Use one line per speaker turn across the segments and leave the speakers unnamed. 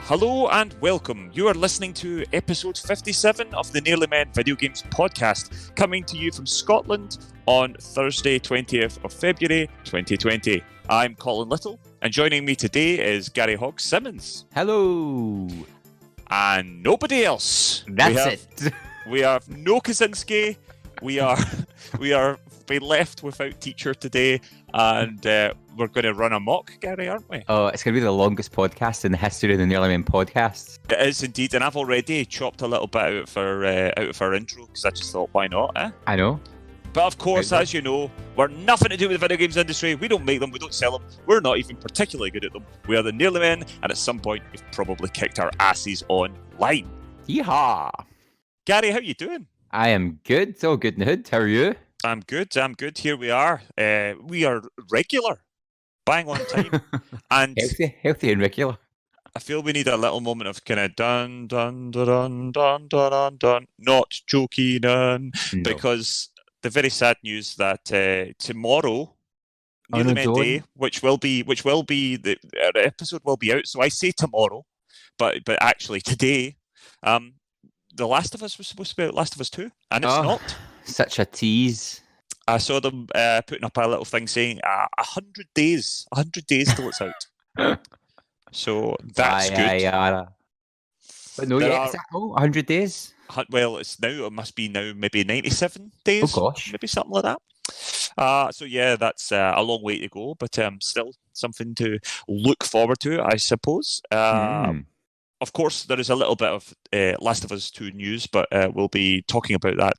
Hello and welcome. You are listening to episode 57 of the Nearly Men Video Games podcast, coming to you from Scotland on Thursday, 20th of February 2020. I'm Colin Little, and joining me today is Garry Hogg-Simmons.
Hello.
And nobody else.
It.
We have no Kaczynski. We are being left without teacher today, and we're going to run amok, Garry, aren't we?
Oh, it's going to be the longest podcast in the history of the Nearly Men podcasts.
It is indeed, and I've already chopped a little bit out of our intro because I just thought, why not?
I know.
But of course, as you know, we're nothing to do with the video games industry. We don't make them, we don't sell them. We're not even particularly good at them. We are the Nearly Men, and at some point, we've probably kicked our asses online.
Yeehaw!
Garry, how you doing?
I am good. All good in the hood. How are you?
I'm good. Here we are. We are regular. Bang on time. And
healthy and regular.
I feel we need a little moment of kind of dun dun dun dun dun dun dun. Not joking, because the very sad news that tomorrow, Nearly Men Day, which will be the episode will be out. So I say tomorrow, but actually today, The Last of Us was supposed to be out, Last of Us 2, and it's not.
Such a tease.
I saw them putting up a little thing saying 100 days till it's out. So that's good.
But no, is that 100 days?
Well, it must be now maybe 97 days.
Oh gosh.
Maybe something like that. So yeah, that's a long way to go, but still something to look forward to, I suppose. Of course, there is a little bit of Last of Us 2 news, but we'll be talking about that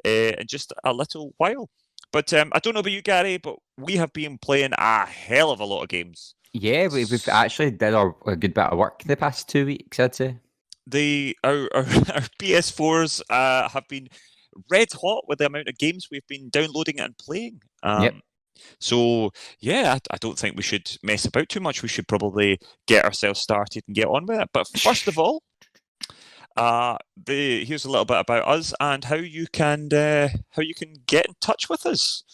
in just a little while. But I don't know about you, Garry, but we have been playing a hell of a lot of games.
Yeah, we've actually did a good bit of work the past 2 weeks, I'd say.
Our PS4s have been red hot with the amount of games we've been downloading and playing.
Yep.
So, yeah, I don't think we should mess about too much. We should probably get ourselves started and get on with it. But first of all, here's a little bit about us and how you can get in touch with us.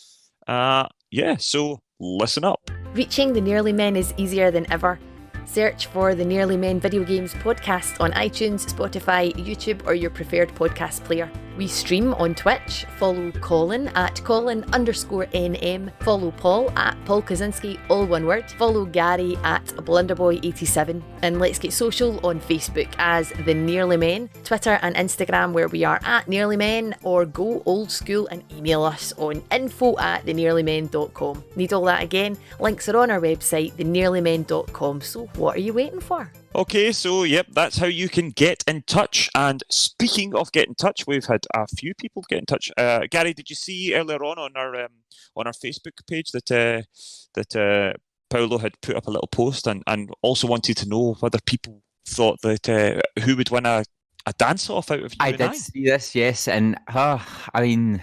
So listen up.
Reaching the Nearly Men is easier than ever. Search for the Nearly Men Video Games podcast on iTunes, Spotify, YouTube, or your preferred podcast player. We stream on Twitch. Follow Colin at Colin_NM. Follow Paul at Paul Kaczynski, all one word. Follow Garry at Blunderboy87. And let's get social on Facebook as The Nearly Men, Twitter and Instagram where we are at Nearly Men, or go old school and email us on info@thenearlymen.com. Need all that again? Links are on our website, thenearlymen.com. So what are you waiting for?
Okay, so yep, that's how you can get in touch. And speaking of getting in touch, we've had a few people get in touch. Garry, did you see earlier on our Facebook page that Paolo had put up a little post and also wanted to know whether people thought that who would win a dance-off out of you?
I did see this, yes, and I mean,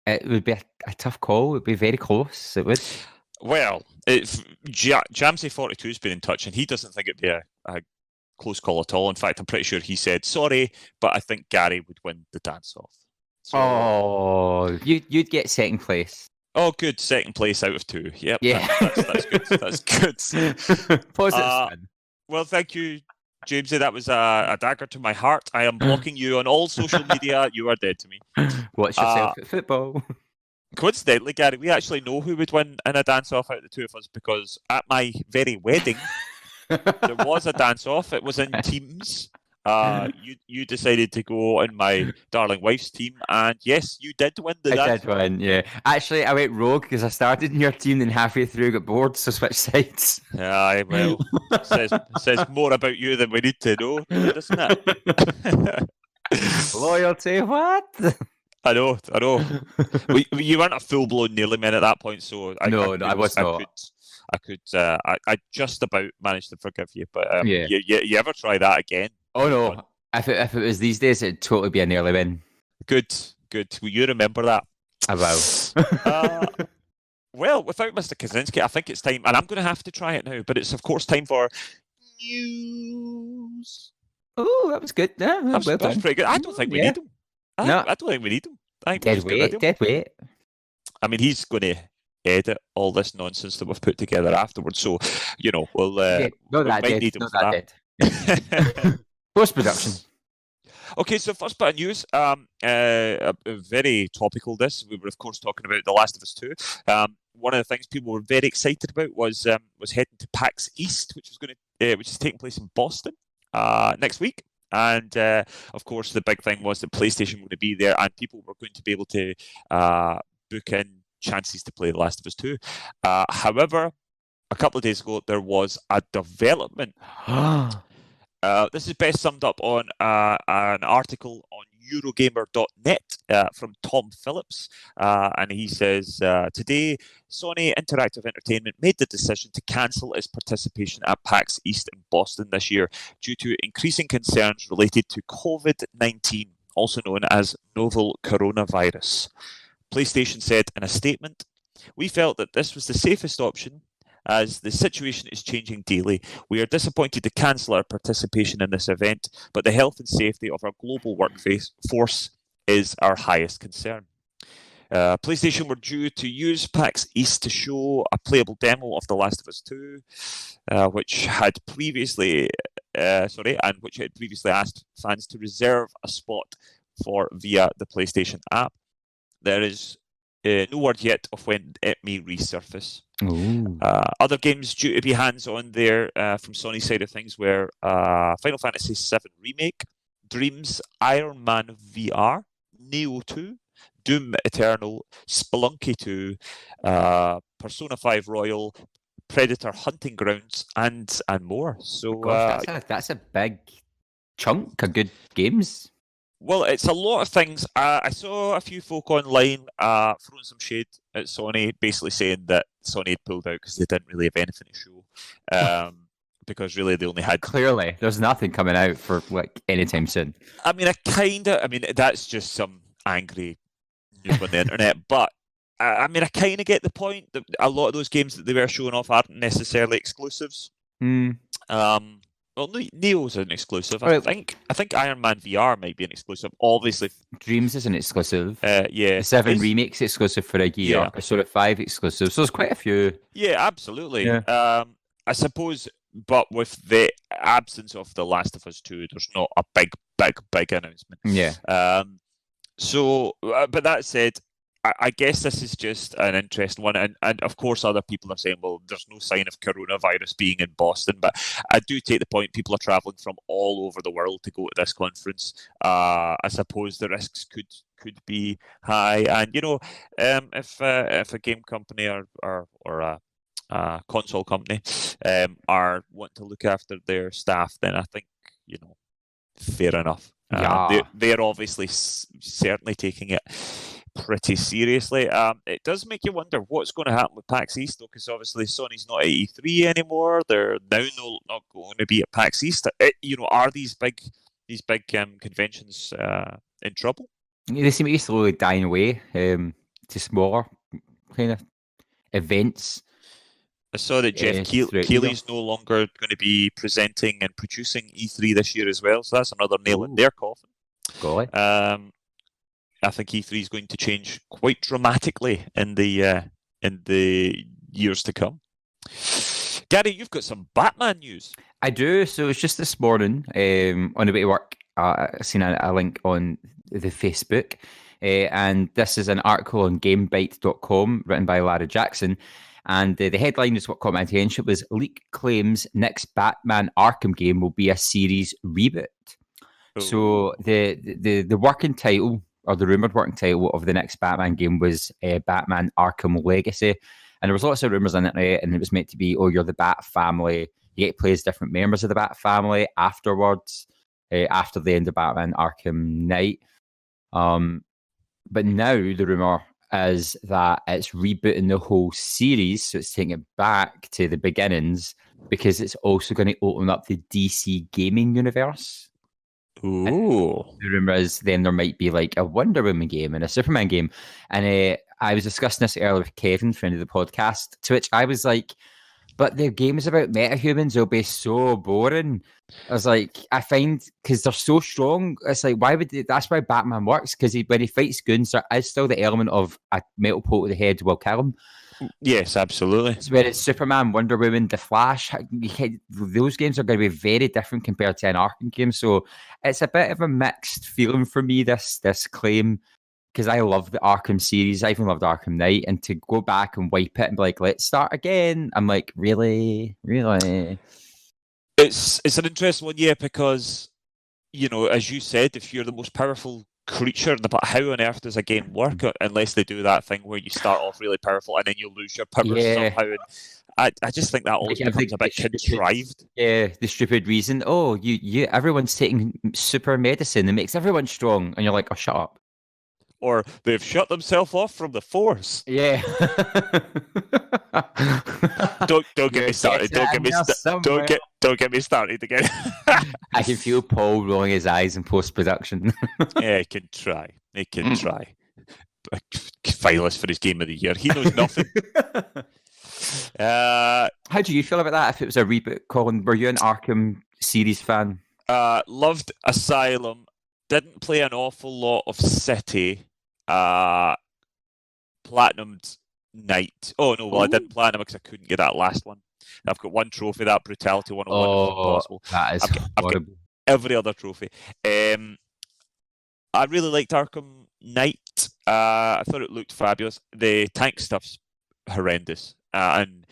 it would be a tough call. It would be very close. It would.
Well, Jamsey42 has been in touch, and he doesn't think it'd be a close call at all. In fact, I'm pretty sure he said, sorry, but I think Garry would win the dance-off. So,
you'd get second place.
Oh, good. Second place out of 2. Yep.
Yeah.
That's good. That's good.
Positive spin.
Well, thank you, Jamesy. That was a dagger to my heart. I am blocking you on all social media. You are dead to me.
Watch yourself at football.
Coincidentally, Garry, we actually know who would win in a dance-off out of the two of us because at my very wedding, there was a dance-off. It was in teams. You decided to go on my darling wife's team, and yes, you did win the dance.
I did win, yeah. Actually, I went rogue because I started in your team and halfway through got bored, so switched sides.
Aye, well, says more about you than we need to know, doesn't it?
Loyalty, what?
I know. You weren't a full-blown Nearly Men at that point, so I was not. I just about managed to forgive you, but you ever try that again?
Oh no! If it was these days, it'd totally be a Nearly Men.
Good. Will you remember that?
I will.
Well, without Mr. Kaczynski, I think it's time, and I'm going to have to try it now. But it's of course time for news.
Oh, that was good. Yeah,
that was pretty good. I don't think we need him. I don't think we need him.
Dead weight.
I mean, he's going to edit all this nonsense that we've put together afterwards. So, we'll
not that
need him for that.
Post-production.
Okay, so first bit of news, very topical this. We were, of course, talking about The Last of Us 2. One of the things people were very excited about was heading to PAX East, which is taking place in Boston next week. And, of course, the big thing was that PlayStation were going to be there and people were going to be able to book in chances to play The Last of Us 2. However, a couple of days ago, there was a development. This is best summed up on an article on Eurogamer.net from Tom Phillips. And he says, today, Sony Interactive Entertainment made the decision to cancel its participation at PAX East in Boston this year due to increasing concerns related to COVID-19, also known as novel coronavirus. PlayStation said in a statement, "We felt that this was the safest option as the situation is changing daily. We are disappointed to cancel our participation in this event, but the health and safety of our global workforce is our highest concern." PlayStation were due to use PAX East to show a playable demo of The Last of Us 2, which had previously asked fans to reserve a spot for via the PlayStation app. There is no word yet of when it may resurface. Other games due to be hands-on there from Sony's side of things were Final Fantasy VII Remake, Dreams, Iron Man VR, Neo 2, Doom Eternal, Spelunky 2, Persona 5 Royal, Predator Hunting Grounds, and more. So
that's a big chunk of good games.
Well, it's a lot of things. I saw a few folk online throwing some shade at Sony, basically saying that Sony had pulled out because they didn't really have anything to show. Because really they only had...
Clearly, there's nothing coming out for like anytime soon.
I mean, that's just some angry noob on the internet, but I kind of get the point that a lot of those games that they were showing off aren't necessarily exclusives. Well, Neo's an exclusive. I think Iron Man VR might be an exclusive. Obviously,
Dreams is an exclusive.
Yeah,
7 Remake's exclusive for a year.
Yeah.
Persona 5 exclusive. So there's quite a few.
Yeah, absolutely.
Yeah.
I suppose, but with the absence of The Last of Us 2, there's not a big announcement.
Yeah.
So, but that said, I guess this is just an interesting one, and of course other people are saying, well, there's no sign of coronavirus being in Boston, but I do take the point people are travelling from all over the world to go to this conference. I suppose the risks could be high, and if a game company or a console company are wanting to look after their staff, then I think fair enough. They're obviously certainly taking it pretty seriously. It does make you wonder what's going to happen with PAX East, though, because obviously Sony's not at E3 anymore. They're now not going to be at PAX East. Are these big conventions in trouble?
They seem to be slowly dying away to smaller kind of events.
I saw that Jeff Keighley's no longer going to be presenting and producing E3 this year as well, so that's another nail in their coffin.
Golly.
I think E3 is going to change quite dramatically in the years to come. Gary, you've got some Batman news.
I do. So it's just this morning on the way to work. I seen a link on the Facebook, and this is an article on GameBite.com written by Larry Jackson. And the headline is what caught my attention was leak claims next Batman Arkham game will be a series reboot. Oh. So the working title, or the rumoured working title of the next Batman game was Batman Arkham Legacy. And there was lots of rumours on it, and it was meant to be, you're the Bat family. You get to play as different members of the Bat family afterwards, after the end of Batman Arkham Knight. But now the rumour is that it's rebooting the whole series, so it's taking it back to the beginnings, because it's also going to open up the DC gaming universe.
Ooh.
And the rumour is then there might be like a Wonder Woman game and a Superman game. And I was discussing this earlier with Kevin, friend of the podcast, to which I was like, but the game is about metahumans, it'll be so boring. I was like, I find, because they're so strong, it's like, that's why Batman works, because when he fights goons, there is still the element of a metal pole to the head will kill him.
Yes, absolutely.
Whereas Superman, Wonder Woman, The Flash, those games are going to be very different compared to an Arkham game. So it's a bit of a mixed feeling for me, this claim, because I love the Arkham series. I even loved Arkham Knight. And to go back and wipe it and be like, let's start again, I'm like, really? Really?
It's an interesting one, yeah, because, as you said, if you're the most powerful creature, but how on earth does a game work unless they do that thing where you start off really powerful and then you lose your powers somehow? And I just think that always becomes a bit contrived.
Yeah, the stupid reason. Oh, everyone's taking super medicine that makes everyone strong, and you're like, oh, shut up.
Or they've shut themselves off from the Force.
Yeah.
Don't get me started. Don't get me started again.
I can feel Paul rolling his eyes in post-production.
Yeah, he can try. Finalist for his Game of the Year. He knows nothing.
How do you feel about that? If it was a reboot, Colin, were you an Arkham series fan?
Loved Asylum. Didn't play an awful lot of City. Platinumed Night. Oh no, well I didn't platinum because I couldn't get that last one. I've got one trophy, that Brutality 101 if possible.
That is
I've got every other trophy. I really liked Arkham Knight. I thought it looked fabulous. The tank stuff's horrendous. And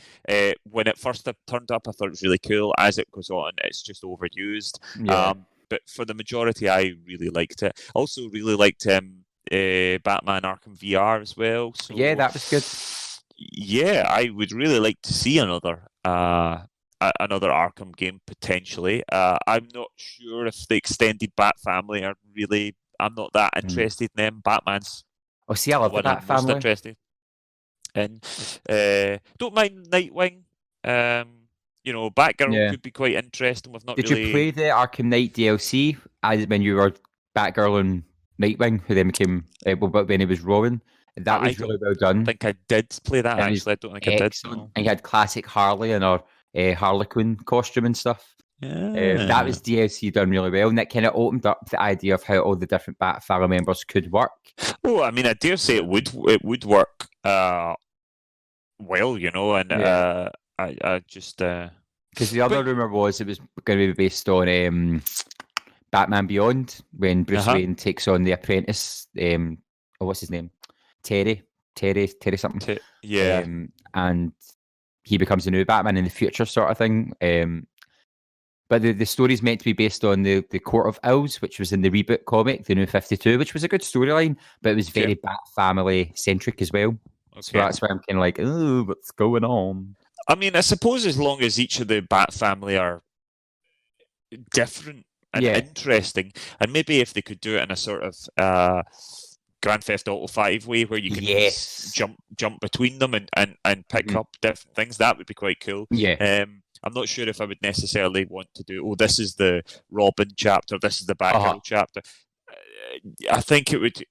when it first turned up, I thought it was really cool. As it goes on, it's just overused.
Yeah.
But for the majority, I really liked it. Also, really liked Batman Arkham VR as well. So,
yeah, that was good.
Yeah, I would really like to see another Arkham game potentially. I'm not sure if the extended Bat family are really. I'm not that interested in them. Batman's.
Oh, see, I love the Bat family.
Most interested. And don't mind Nightwing. Batgirl could be quite interesting. We've not.
Did you play the Arkham Knight DLC when you were Batgirl and Nightwing, who then became when he was Robin? That was really well done.
I think I did play that actually. I don't think I did.
And you had classic Harley in her Harlequin costume and stuff.
Yeah.
That was DLC done really well, and it kind of opened up the idea of how all the different Bat family members could work.
Oh, I mean, I dare say it would work well, and I just
because the other rumor was it was going to be based on Batman Beyond when Bruce Wayne takes on the apprentice. What's his name? Terry something. And he becomes a new Batman in the future, sort of thing. But the story's meant to be based on the Court of Owls, which was in the reboot comic, the New 52, which was a good storyline, but it was very Bat family centric as well. Okay. So that's why I'm kind of like, oh, what's going on?
I mean, I suppose as long as each of the Bat family are different and interesting, and maybe if they could do it in a sort of Grand Theft Auto 5 way where you can jump between them and pick up different things, that would be quite cool.
Yeah.
I'm not sure if I would necessarily want to do, this is the Robin chapter, this is the Batgirl chapter. I think it would,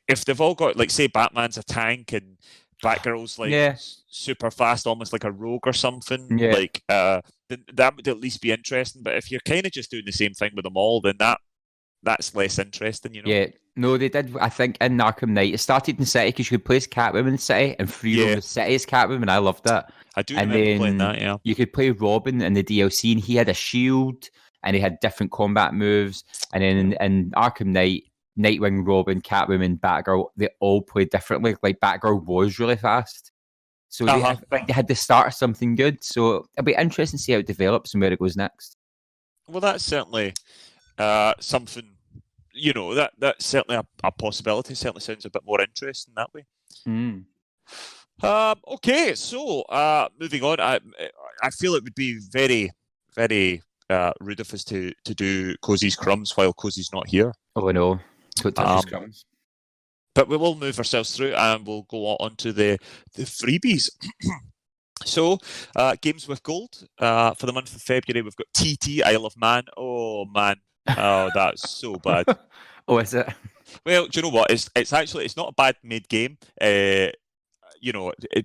if they've all got, like, say, Batman's a tank and Batgirl's like super fast, almost like a rogue or something, like then that would at least be interesting. But if you're kind of just doing the same thing with them all, then that's less interesting,
Yeah, no, they did. I think in Arkham Knight, it started in City because you could play as Catwoman in City and free roam the City as Catwoman. I loved that.
I do remember playing that. Yeah,
you could play Robin in the DLC, and he had a shield and he had different combat moves. And then in Arkham Knight, Nightwing, Robin, Catwoman, Batgirl, they all played differently. Like Batgirl was really fast, so they had to start something good. So it'll be interesting to see how it develops and where it goes next.
Well, that's certainly something. That's certainly a possibility. Certainly sounds a bit more interesting that way. Okay, so moving on. I feel it would be very, very rude of us to do Cozy's Crumbs while Cozy's not here.
Oh, I know. Don't touch his crumbs.
But we will move ourselves through and we'll go on to the freebies. So, Games with Gold. For the month of February, we've got TT, Isle of Man. Oh, man. Oh, that's so bad.
Oh, is it?
Well, do you know what? It's actually, it's not a bad made game.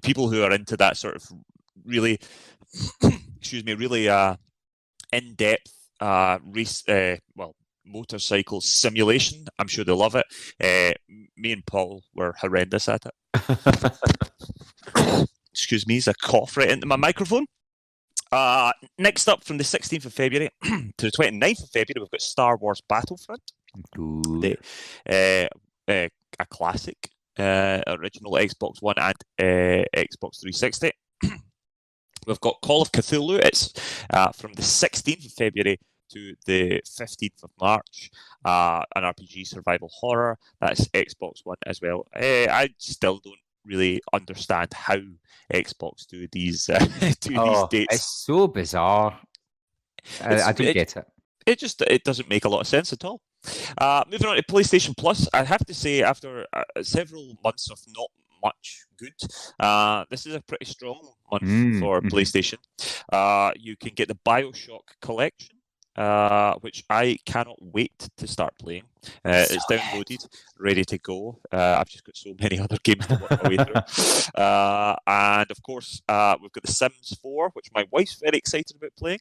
People who are into that sort of really, really in-depth race, motorcycle simulation, I'm sure they love it. me and Paul were horrendous at it. Excuse me, as I cough right into my microphone. Next up, from the 16th of February to the 29th of February, we've got Star Wars Battlefront. A classic, original Xbox One and Xbox 360. We've got Call of Cthulhu. It's from the 16th of February to the 15th of March. An RPG survival horror. That's Xbox One as well. I still don't really understand how Xbox do these these dates.
It's so bizarre. I don't get it.
It doesn't make a lot of sense at all. Moving on to PlayStation Plus, I have to say, after several months of not much good, this is a pretty strong month for PlayStation. You can get the BioShock collection, which I cannot wait to start playing. It's downloaded, ready to go. I've just got so many other games to work my way through. And of course, we've got The Sims 4, which my wife's very excited about playing.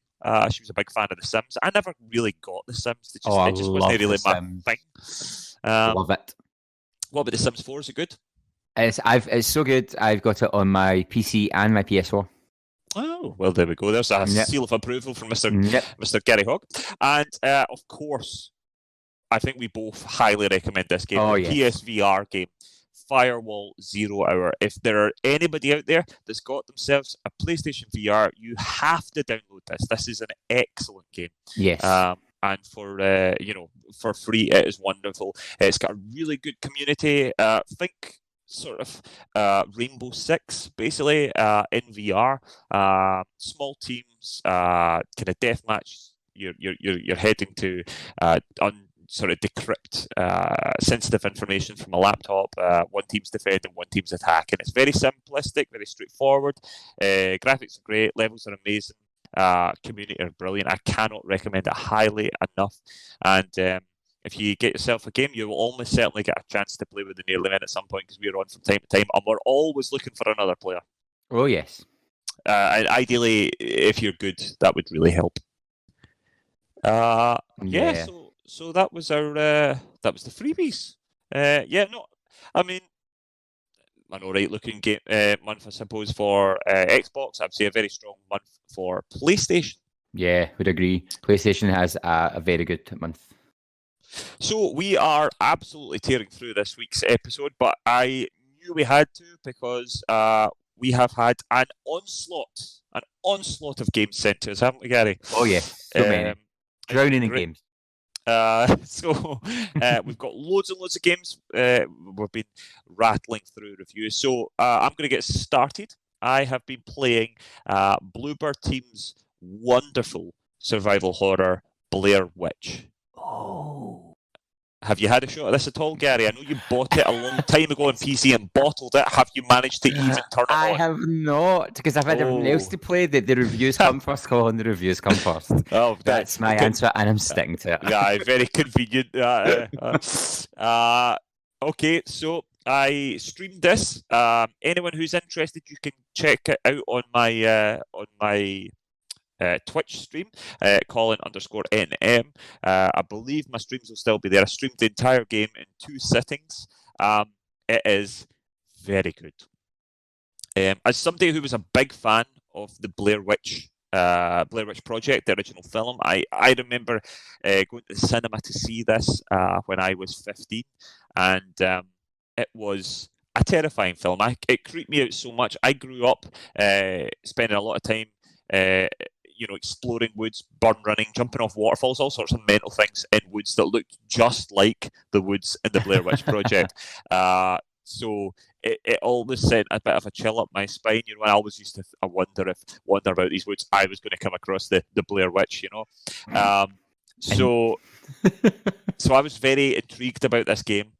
She was a big fan of The Sims. I never really got The Sims. It just wasn't really my thing.
Love it.
What about The Sims 4? Is it good?
It's so good. I've got it on my PC and my PS4.
Oh, well, there we go. There's a seal of approval from Mr. Garry Hogg. And, of course, I think we both highly recommend this game. PSVR game, Firewall 0 Hour. If there are anybody out there that's got themselves a PlayStation VR, you have to download this. This is an excellent game.
Yes.
And for free, it is wonderful. It's got a really good community. Think sort of Rainbow Six, basically, in VR. Small teams, kind of deathmatch. You're heading to sort of decrypt sensitive information from a laptop. One team's defending, one team's attacking. It's very simplistic, very straightforward. Graphics are great, levels are amazing. Community are brilliant. I cannot recommend it highly enough. And if you get yourself a game, you will almost certainly get a chance to play with the Nearly Men at some point, because we're on from time to time, and we're always looking for another player.
Oh, yes.
And ideally, if you're good, that would really help. So that was our that was the freebies. I mean, an alright looking game month, I suppose, for Xbox. I'd say a very strong month for PlayStation.
Yeah, would agree. PlayStation has a very good month.
So we are absolutely tearing through this week's episode, but I knew we had to, because we have had an onslaught of games sent to us, haven't we, Gary?
Oh yeah, so many. Drowning in games.
So we've got loads and loads of games. We've been rattling through reviews. So I'm going to get started. I have been playing Bluebird Team's wonderful survival horror, Blair Witch.
Oh.
Have you had a shot at this at all, Gary? I know you bought it a long time ago on PC and bottled it. Have you managed to even turn it on?
I have not, because I've had everything else to play. The reviews come first, Colin. The reviews come first.
Oh,
that's my answer, and I'm sticking to it.
Yeah, very convenient. Okay, so I streamed this. Anyone who's interested, you can check it out on my Twitch stream, Colin_NM. I believe my streams will still be there. I streamed the entire game in 2 sittings. It is very good. As somebody who was a big fan of the Blair Witch Project, the original film, I remember going to the cinema to see this when I was 15, and it was a terrifying film. It creeped me out so much. I grew up spending a lot of time exploring woods, burn running, jumping off waterfalls, all sorts of mental things in woods that looked just like the woods in the Blair Witch Project. So it always sent a bit of a chill up my spine. I always used to wonder about these woods, I was going to come across the Blair Witch, So I was very intrigued about this game.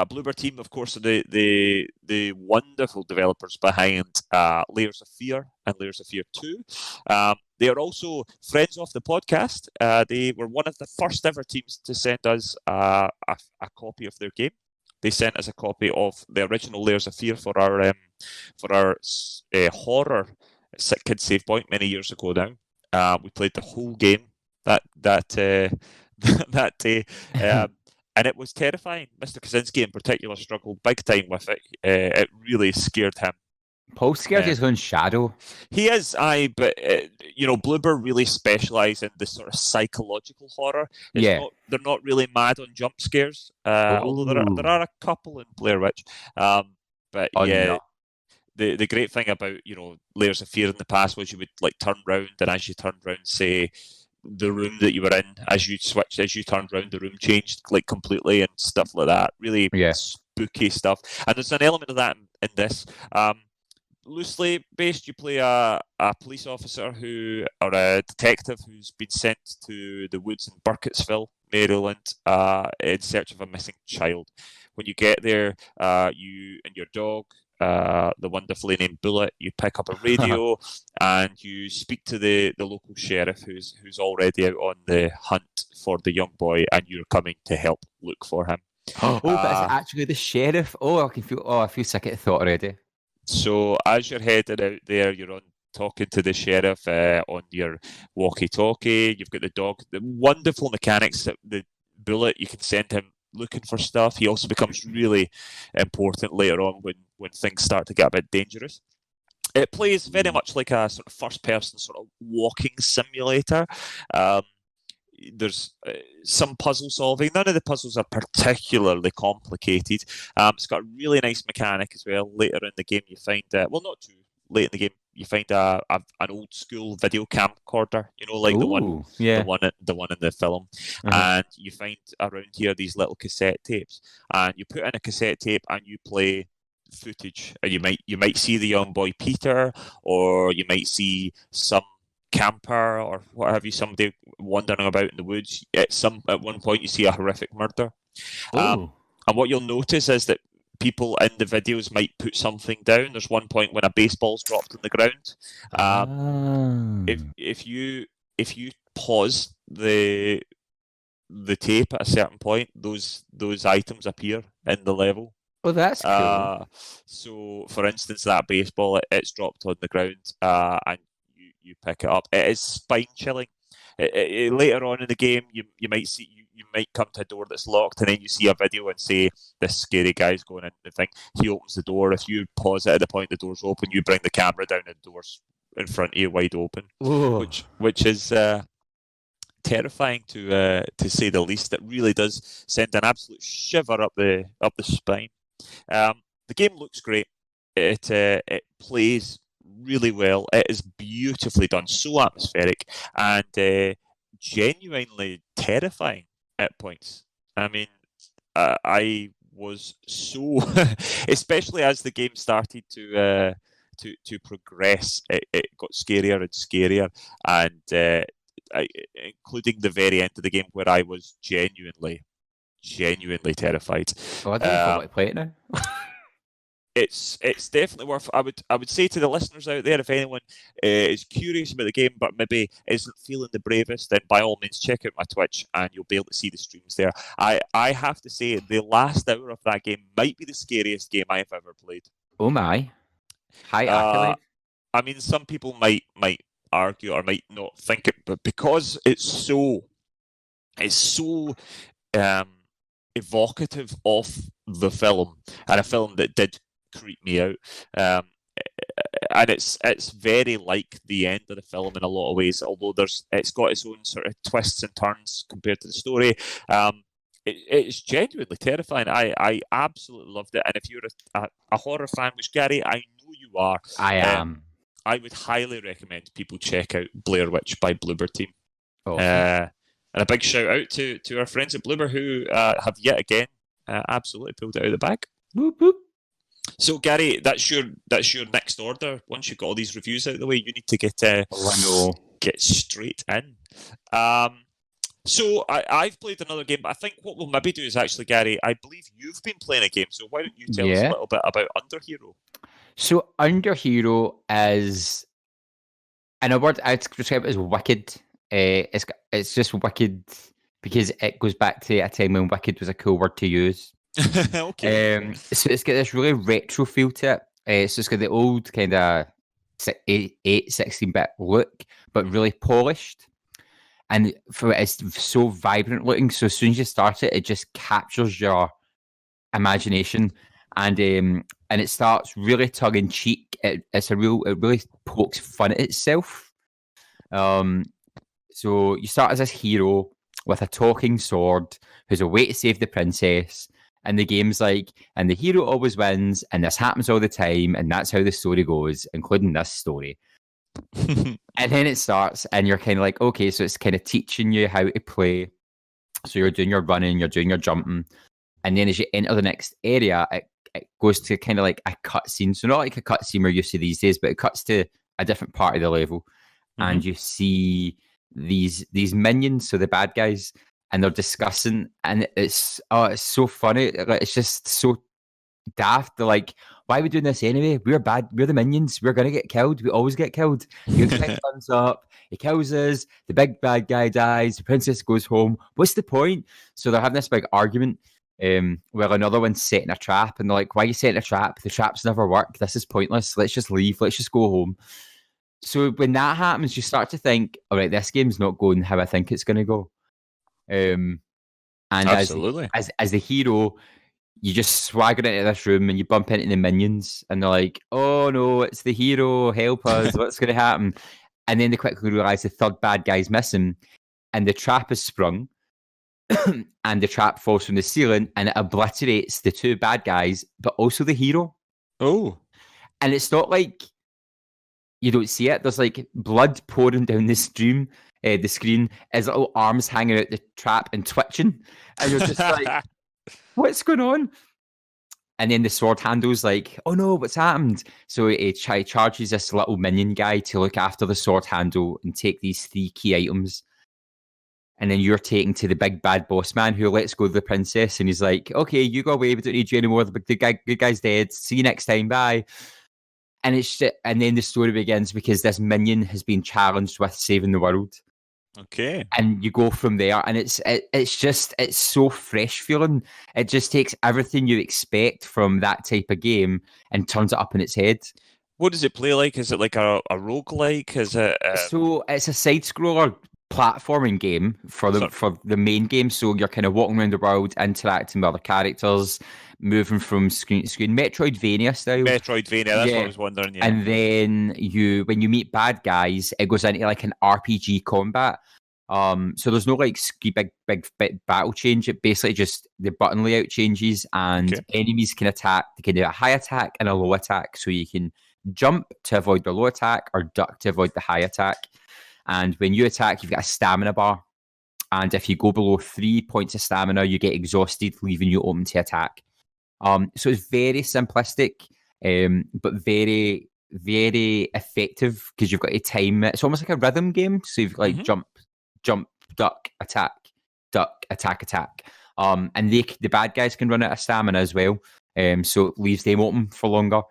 Bluebird Team, of course, are the wonderful developers behind Layers of Fear and Layers of Fear 2. They are also friends of the podcast. They were one of the first ever teams to send us a copy of their game. They sent us a copy of the original Layers of Fear for our horror Kid Save Point many years ago now. We played the whole game that day. and it was terrifying. Mr. Kaczynski in particular struggled big time with it. It really scared him.
Paul's scared his own shadow.
He is, but Bloober really specialise in this sort of psychological horror. They're not really mad on jump scares, although there are a couple in Blair Witch. But no. The great thing about Layers of Fear in the past was you would like turn round, and as you turned round, say the room that you were in, as you turned round, the room changed like completely and stuff like that. Really spooky stuff. And there's an element of that in this. Loosely based, you play a police officer or a detective who's been sent to the woods in Burkittsville, Maryland, in search of a missing child. When you get there, you and your dog, the wonderfully named Bullet, you pick up a radio and you speak to the local sheriff who's already out on the hunt for the young boy, and you're coming to help look for him.
But it's actually the sheriff. I feel sick at the thought already.
So as you're headed out there, you're talking to the sheriff on your walkie-talkie. You've got the dog. The wonderful mechanics. The Bullet, you can send him looking for stuff. He also becomes really important later on when things start to get a bit dangerous. It plays very much like a sort of first-person sort of walking simulator. There's some puzzle solving. None of the puzzles are particularly complicated. It's got a really nice mechanic as well. Later in the game, you find not too late in the game, you find an old school video camcorder. Like the one in the film. And you find around here these little cassette tapes, and you put in a cassette tape and you play footage, and you might see the young boy Peter, or you might see some camper or what have you, somebody wandering about in the woods. At one point you see a horrific murder. And what you'll notice is that people in the videos might put something down. There's one point when a baseball's dropped on the ground. If you pause the tape at a certain point, those items appear in the level.
Oh, that's cool.
So for instance, that baseball, it's dropped on the ground, and you pick it up. It is spine chilling. Later on in the game, you might see you might come to a door that's locked, and then you see a video and say this scary guy's going in the thing. He opens the door. If you pause it at the point the door's open, you bring the camera down and the door's in front of you wide open.
Ooh.
Which is terrifying to say the least. It really does send an absolute shiver up the spine. The game looks great. It plays really well. It is beautifully done, so atmospheric, and genuinely terrifying at points. I mean, I was so, especially as the game started to progress, it got scarier and scarier, and including the very end of the game where I was genuinely terrified.
Oh, I don't know if I want to play it now.
It's definitely worth. I would say to the listeners out there, if anyone is curious about the game but maybe isn't feeling the bravest, then by all means check out my Twitch and you'll be able to see the streams there. I have to say the last hour of that game might be the scariest game I've ever played.
Oh my! High accolade.
I mean, some people might argue or might not think it, but because it's so evocative of the film, and a film that did creep me out, and it's very like the end of the film in a lot of ways, although it's got its own sort of twists and turns compared to the story. It's genuinely terrifying. I absolutely loved it, and if you're a horror fan, which Gary, I know you are,
I am.
I would highly recommend people check out Blair Witch by Bloober Team.
Awesome.
And a big shout out to our friends at Bloober who have yet again absolutely pulled it out of the bag.
Boop, boop.
So Gary, that's your next order. Once you've got all these reviews out of the way, you need to get straight in. So I've played another game, but I think what we'll maybe do is actually, Gary, I believe you've been playing a game, so why don't you tell us a little bit about Underhero?
So Underhero is, in a word, I'd describe it as wicked. It's just wicked because it goes back to a time when wicked was a cool word to use.
Okay.
So it's got this really retro feel to it. So it's got the old kind of 16-bit look, but really polished. and it's so vibrant looking. So as soon as you start it, it just captures your imagination, and it starts really tongue in cheek. It really pokes fun at itself. So you start as this hero with a talking sword who's away to save the princess. And the game's like, and the hero always wins, and this happens all the time, and that's how the story goes, including this story. And then it starts, and you're kind of like, okay, so it's kind of teaching you how to play. So you're doing your running, you're doing your jumping, and then as you enter the next area, it goes to kind of like a cutscene. So not like a cutscene we're used to these days, but it cuts to a different part of the level, and you see these minions, so the bad guys, and they're discussing, and it's so funny. It's just so daft. They're like, why are we doing this anyway? We're bad. We're the minions. We're gonna get killed. We always get killed. The guy comes up, he kills us. The big bad guy dies. The princess goes home. What's the point? So they're having this big argument. Where another one's setting a trap, and they're like, why are you setting a trap? The traps never work. This is pointless. Let's just leave. Let's just go home. So when that happens, you start to think, all right, this game's not going how I think it's going to go. And
Absolutely.
as the hero, you just swagger into this room and you bump into the minions, and they're like, oh no, it's the hero, help us, what's going to happen? And then they quickly realise the third bad guy's missing, and the trap is sprung, and the trap falls from the ceiling, and it obliterates the two bad guys, but also the hero.
Oh.
And it's not like you don't see it. There's like blood pouring down the screen, his little arms hanging out the trap and twitching. And you're just like, what's going on? And then the sword handle's like, oh no, what's happened? So he charges this little minion guy to look after the sword handle and take these 3 key items. And then you're taken to the big bad boss man who lets go of the princess. And he's like, okay, you go away. We don't need you anymore. The good guy's dead. See you next time. Bye. And and then the story begins because this minion has been challenged with saving the world.
Okay.
And you go from there, and it's so fresh feeling. It just takes everything you expect from that type of game and turns it up in its head.
What does it play like? Is it like a roguelike? Is it
So it's a side scroller platforming game for the main game. So you're kind of walking around the world, interacting with other characters, moving from screen to screen, Metroidvania style.
Metroidvania, that's what I was wondering. Yeah.
And then when you meet bad guys, it goes into like an RPG combat. So there's no like big battle change. It basically just the button layout changes, and enemies can attack. They can do a high attack and a low attack. So you can jump to avoid the low attack or duck to avoid the high attack. And when you attack, you've got a stamina bar. And if you go below 3 points of stamina, you get exhausted, leaving you open to attack. So it's very simplistic, but very, very effective because you've got to time it. It's almost like a rhythm game. So you've got like jump, duck, attack, attack. And the bad guys can run out of stamina as well. So it leaves them open for longer.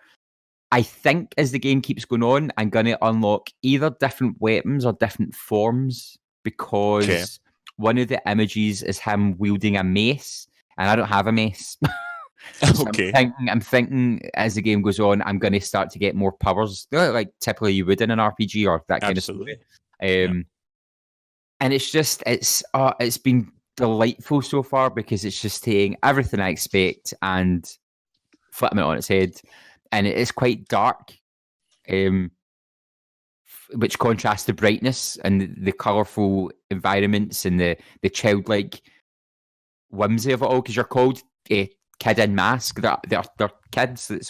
I think as the game keeps going on, I'm going to unlock either different weapons or different forms, because one of the images is him wielding a mace, and I don't have a mace. So I'm thinking as the game goes on, I'm going to start to get more powers, like typically you would in an RPG or that kind of stuff. And it's been delightful so far because it's just taking everything I expect and flipping it on its head. And it is quite dark, which contrasts the brightness and the colourful environments and the childlike whimsy of it all, because you're called a kid in mask. They're kids. It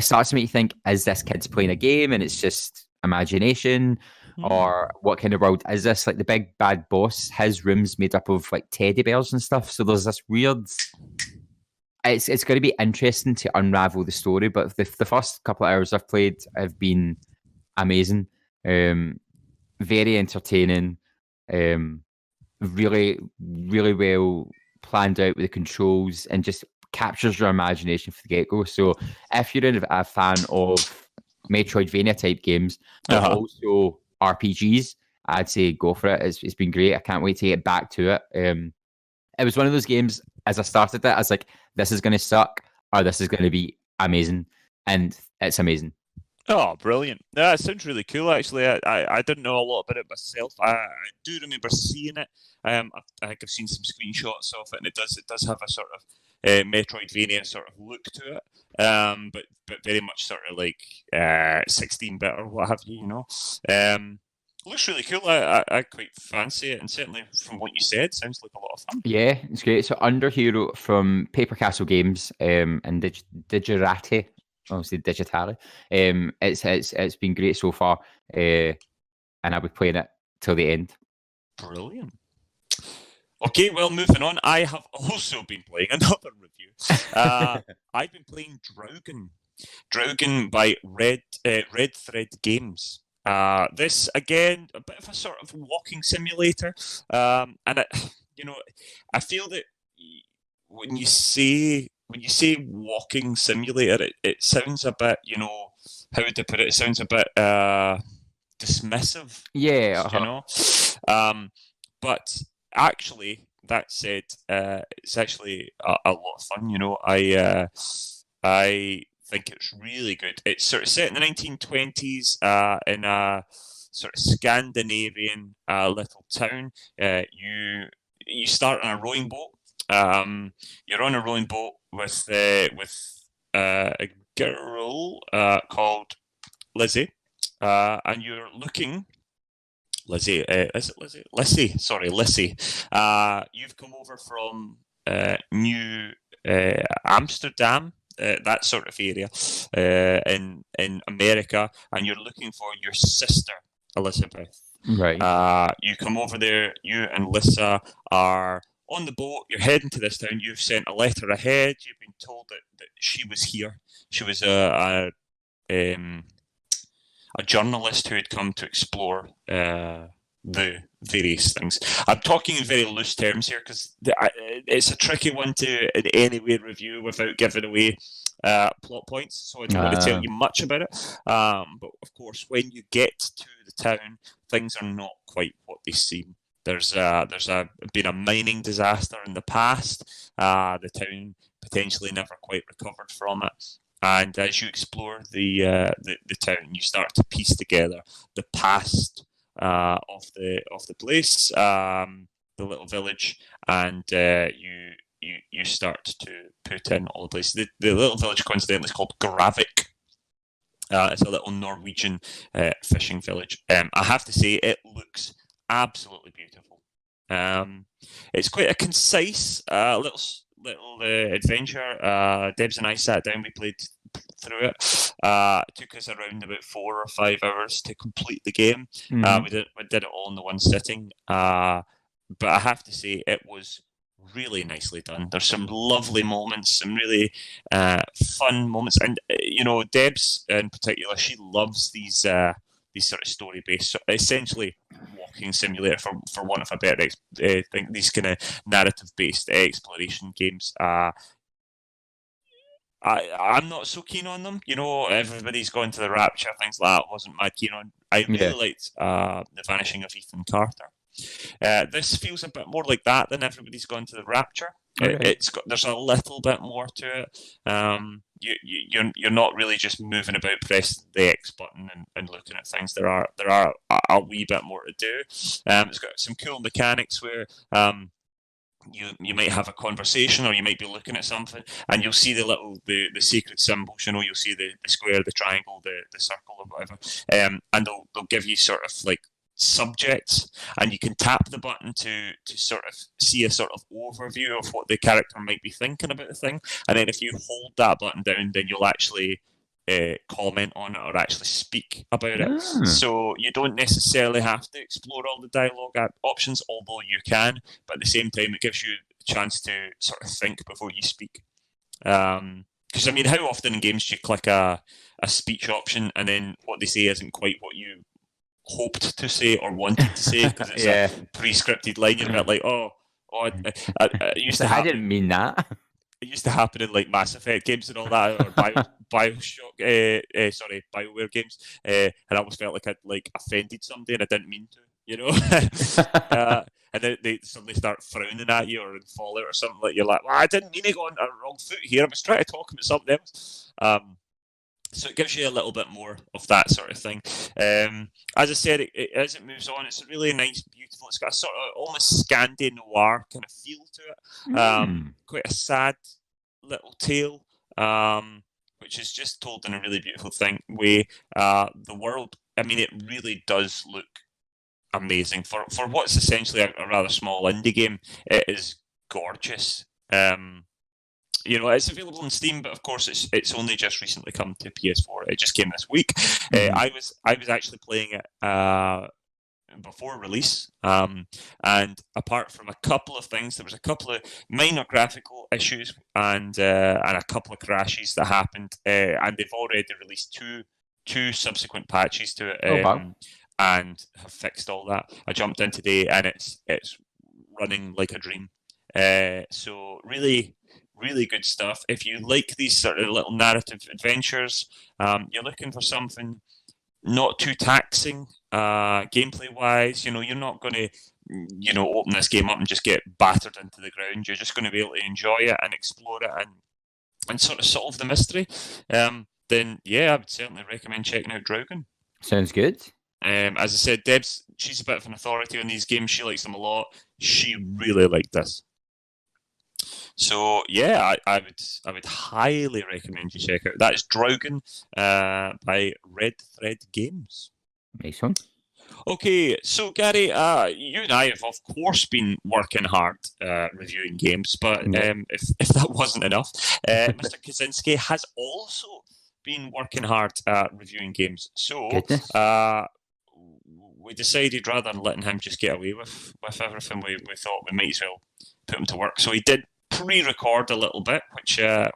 starts to make you think, is this kids playing a game and it's just imagination? Or what kind of world is this? Like the big bad boss, his room's made up of like teddy bears and stuff. So there's this weird... It's going to be interesting to unravel the story, but the first couple of hours I've played have been amazing. Very entertaining. Really, really well planned out with the controls, and just captures your imagination from the get-go. So if you're a fan of Metroidvania type games, but also RPGs, I'd say go for it. It's been great. I can't wait to get back to it. It was one of those games, as I started it, I was like, this is going to suck, or this is going to be amazing. And it's amazing.
Oh, brilliant! Yeah, it sounds really cool. Actually, I didn't know a lot about it myself. I do remember seeing it. I think I've seen some screenshots of it, and it does have a sort of Metroidvania sort of look to it. But very much sort of like 16-bit or what have you. Looks really cool. I quite fancy it, and certainly from what you said, sounds like a lot of fun.
Yeah, it's great. So Underhero from Paper Castle Games and Digirati, obviously Digitali. It's been great so far, and I'll be playing it till the end.
Brilliant. Okay, well, moving on. I have also been playing another review. I've been playing Draugen. Draugen by Red Thread Games. This again, a bit of a sort of walking simulator, and I feel that when you say walking simulator, it sounds a bit, how would I put it? It sounds a bit dismissive.
Yeah,
You know, but actually, that said, it's actually a lot of fun. I think it's really good. It's sort of set in the 1920s in a sort of Scandinavian little town. You start on a rowing boat. You're on a rowing boat with a girl called Lizzie, and you're looking. Lizzie, is it Lizzie? Lissy, sorry, Lissy. You've come over from New Amsterdam, that sort of area, in America, and you're looking for your sister, Elizabeth.
right.
You come over there. You and Lissa are on the boat. You're heading to this town. You've sent a letter ahead. You've been told that she was here. She was a journalist who had come to explore the various things. I'm talking in very loose terms here because it's a tricky one to in any way review without giving away plot points, so I don't want to tell you much about it. But of course, when you get to the town, things are not quite what they seem. There's been a mining disaster in the past. The town potentially never quite recovered from it. And as you explore the town, you start to piece together the past of the place, the little village, and you start to put in all the places. The little village, coincidentally, is called Gravik. It's a little Norwegian fishing village. I have to say, it looks absolutely beautiful. It's quite a concise little adventure. Debs and I sat down. We played through it. It took us around about 4 or 5 hours to complete the game. We did it all in the one sitting. But I have to say, it was really nicely done. There's some lovely moments, some really fun moments, and Debs in particular, she loves these sort of story-based, so essentially walking simulator for want of a better thing. These kind of narrative-based exploration games. I'm not so keen on them. Everybody's gone to the Rapture, things like that. Wasn't my keen on. I really liked The Vanishing of Ethan Carter. This feels a bit more like that than Everybody's Gone to the Rapture. Okay. There's a little bit more to it. You're not really just moving about pressing the X button and looking at things. There are a wee bit more to do. It's got some cool mechanics where you might have a conversation, or you might be looking at something, and you'll see the sacred symbols. You'll see the square, the triangle, the circle, or whatever, and they'll give you sort of like subjects, and you can tap the button to sort of see a sort of overview of what the character might be thinking about the thing, and then if you hold that button down, then you'll actually comment on it or actually speak about it. So you don't necessarily have to explore all the dialogue options, although you can, but at the same time it gives you a chance to sort of think before you speak. Because how often in games do you click a speech option and then what they say isn't quite what you hoped to say or wanted to say because it's a pre-scripted line? You're a bit like, I used to.
I didn't mean that.
It used to happen in like Mass Effect games and all that, or Bioshock, BioWare games, and I always felt like I'd like offended somebody and I didn't mean to, and then they suddenly start frowning at you or in Fallout or something, like you're like, well, I didn't mean to go on a wrong foot here. I was trying to talk about something else. So it gives you a little bit more of that sort of thing. As I said, as it moves on, it's really nice, beautiful. It's got a sort of almost Scandi noir kind of feel to it. Quite a sad little tale, which is just told in a really beautiful way. The world, I mean, it really does look amazing for what's essentially a rather small indie game. It is gorgeous. It's available on Steam, but of course it's only just recently come to PS4. It just came this week. I was actually playing it before release, and apart from a couple of things, there was a couple of minor graphical issues and a couple of crashes that happened, and they've already released two subsequent patches to it, and have fixed all that. I jumped in today, and it's running like a dream. So really, really good stuff. If you like these sort of little narrative adventures, you're looking for something not too taxing gameplay-wise. You're not going to, open this game up and just get battered into the ground. You're just going to be able to enjoy it and explore it and sort of solve the mystery. Then, yeah, I would certainly recommend checking out Draugen.
Sounds good.
As I said, she's a bit of an authority on these games. She likes them a lot. She really liked this. So yeah, I would highly recommend you check out. That is Draugen by Red Thread Games.
Nice one.
Okay, so Gary, you and I have of course been working hard reviewing games, but if that wasn't enough, Mr. Kaczynski has also been working hard reviewing games. So we decided rather than letting him just get away with everything, we thought we might as well put him to work. So he did pre-record a little bit, which we're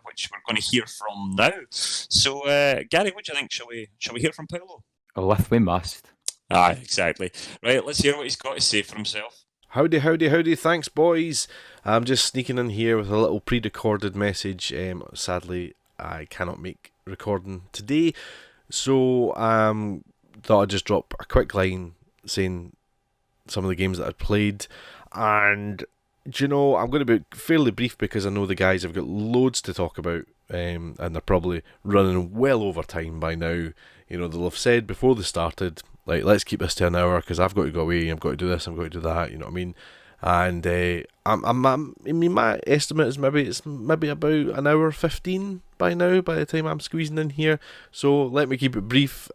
going to hear from now. So, Gary, what do you think? Shall we hear from Paolo?
Oh, if we must.
Exactly. Right, let's hear what he's got to say for himself.
Howdy, howdy, howdy. Thanks, boys. I'm just sneaking in here with a little pre-recorded message. Sadly, I cannot make recording today, so thought I'd just drop a quick line saying some of the games that I'd played, and I'm going to be fairly brief because I know the guys have got loads to talk about, and they're probably running well over time by now. They'll have said before they started, like, let's keep this to an hour because I've got to go away, I've got to do this, I've got to do that, you know what I mean? And my estimate is maybe about an hour 15 by now, by the time I'm squeezing in here. So let me keep it brief.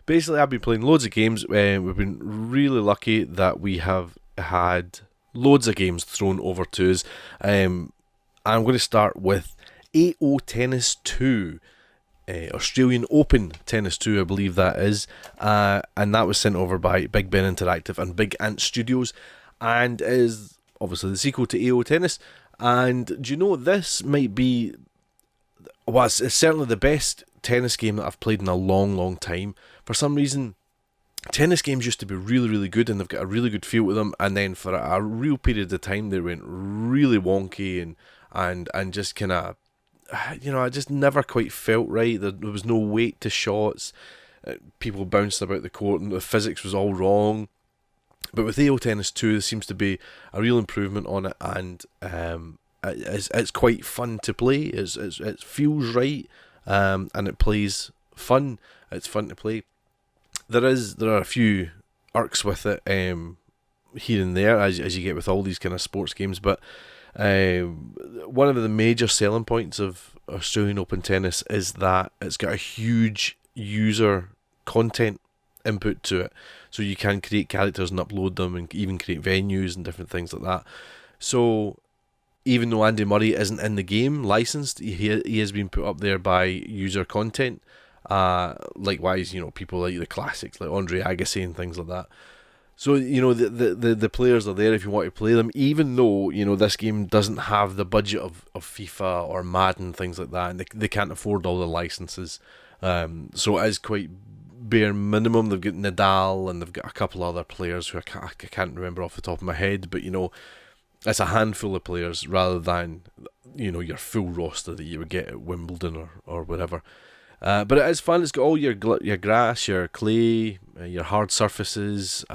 Basically, I've been playing loads of games. We've been really lucky that we have had loads of games thrown over to us. I'm going to start with AO Tennis 2. Australian Open Tennis 2, I believe that is. And that was sent over by Big Ben Interactive and Big Ant Studios, and is obviously the sequel to AO Tennis. And do you know, this might be, well, it's certainly the best tennis game that I've played in a long, long time. For some reason, tennis games used to be really, really good, and they've got a really good feel to them, and then for a real period of time they went really wonky and just kind of, I just never quite felt right. There was no weight to shots. People bounced about the court, and the physics was all wrong. But with AO Tennis 2, there seems to be a real improvement on it, and it's quite fun to play. It feels right, and it plays fun. It's fun to play. There are a few irks with it here and there, as you get with all these kind of sports games, but one of the major selling points of Australian Open Tennis is that it's got a huge user content input to it, so you can create characters and upload them, and even create venues and different things like that. So even though Andy Murray isn't in the game licensed, he has been put up there by user content. Likewise, people like the classics like Andre Agassi and things like that. So, the players are there if you want to play them, even though, this game doesn't have the budget of FIFA or Madden, things like that, and they can't afford all the licenses. So it is quite bare minimum. They've got Nadal, and they've got a couple other players who I can't remember off the top of my head, but, it's a handful of players rather than, your full roster that you would get at Wimbledon or whatever. But it is fun. It's got all your grass, your clay, your hard surfaces,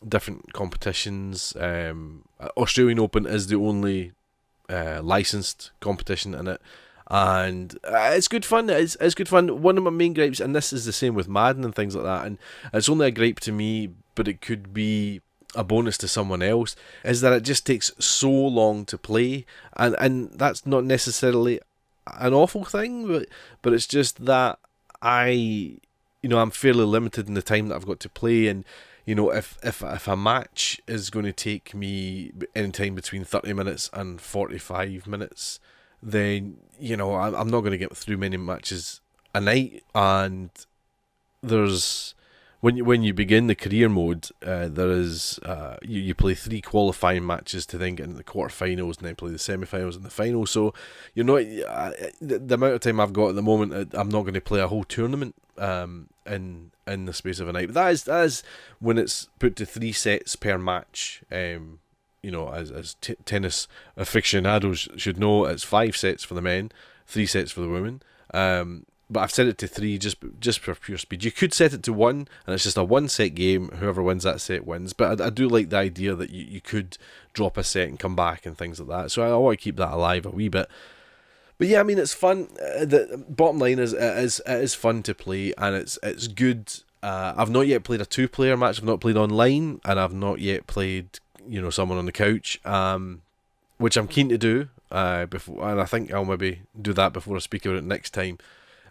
different competitions. Australian Open is the only licensed competition in it, And it's good fun. It's good fun. One of my main gripes, and this is the same with Madden and things like that, and it's only a gripe to me, but it could be a bonus to someone else, is that it just takes so long to play, and that's not necessarily an awful thing, but it's just that I'm fairly limited in the time that I've got to play, and if a match is going to take me any time between 30 minutes and 45 minutes, then I'm not going to get through many matches a night. And there's when you begin the career mode, there is you play 3 qualifying matches to then get into the quarterfinals and then play the semi-finals and the final. So the amount of time I've got at the moment, I'm not going to play a whole tournament in the space of a night. But that is when it's put to 3 sets per match. As tennis aficionados should know, it's 5 sets for the men, 3 sets for the women. But I've set it to 3 just for pure speed. You could set it to 1, and it's just a 1-set game. Whoever wins that set wins. But I do like the idea that you could drop a set and come back and things like that. So I want to keep that alive a wee bit. But yeah, I mean, it's fun. The bottom line is it is fun to play, and it's good. I've not yet played a 2-player match. I've not played online, and I've not yet played someone on the couch, which I'm keen to do before, and I think I'll maybe do that before I speak about it next time.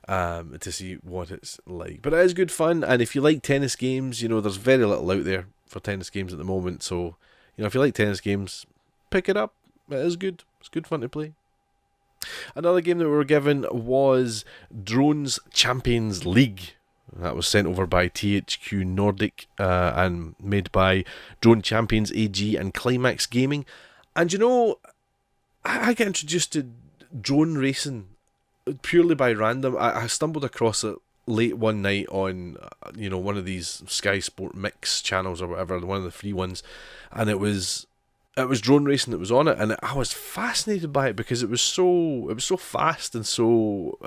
To see what it's like. But it is good fun, and if you like tennis games, there's very little out there for tennis games at the moment, so if you like tennis games, pick it up. It is good. It's good fun to play. Another game that we were given was Drones Champions League. That was sent over by THQ Nordic and made by Drone Champions AG and Climax Gaming. And I got introduced to drone racing purely by random. I stumbled across it late one night on one of these Sky Sport Mix channels or whatever, one of the free ones, and it was drone racing that was on it, and I was fascinated by it because it was so fast and so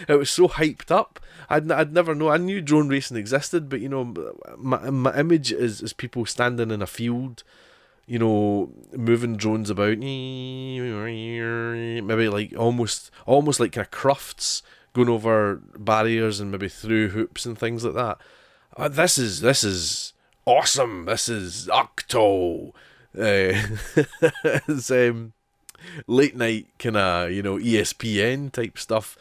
it was so hyped up. I'd never know. I knew drone racing existed, but my image is people standing in a field, moving drones about, maybe like almost like kind of crufts going over barriers and maybe through hoops and things like that. This is awesome. This is Octo. It's late night kind of ESPN type stuff.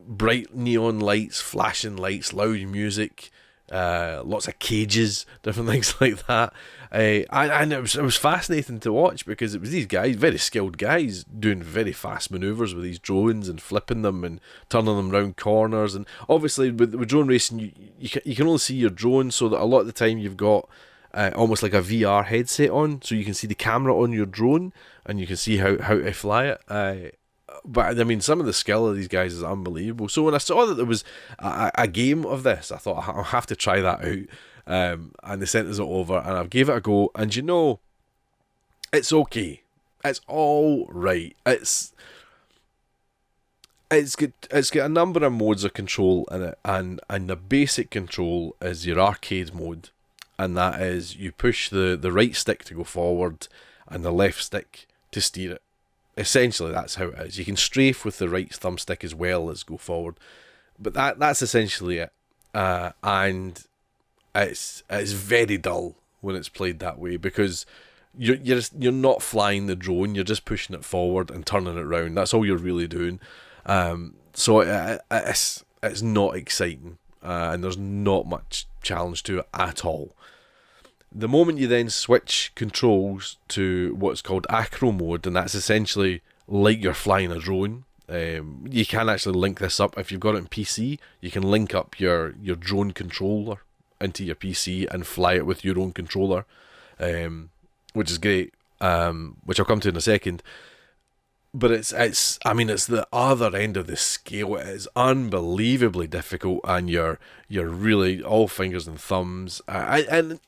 Bright neon lights, flashing lights, loud music. Lots of cages, different things like that. And it was fascinating to watch because it was these guys, very skilled guys, doing very fast manoeuvres with these drones and flipping them and turning them around corners. And obviously with drone racing, you can only see your drone, so that a lot of the time you've got almost like a VR headset on, so you can see the camera on your drone and you can see how to fly it. But I mean, some of the skill of these guys is unbelievable. So when I saw that there was a game of this, I thought I'll have to try that out. And they sent us it over, and I gave it a go. And it's okay. It's all right. It's got a number of modes of control in it, and the basic control is your arcade mode, and that is you push the right stick to go forward and the left stick to steer it. Essentially, that's how it is. You can strafe with the right thumbstick as well as go forward, but that's essentially it. And it's very dull when it's played that way because you're not flying the drone. You're just pushing it forward and turning it around. That's all you're really doing. So it's not exciting, and there's not much challenge to it at all. The moment you then switch controls to what's called acro mode, and that's essentially like you're flying a drone. You can actually link this up if you've got it on PC. You can link up your drone controller into your PC and fly it with your own controller, which is great. Which I'll come to in a second. But it's the other end of the scale. It is unbelievably difficult, and you're really all fingers and thumbs. And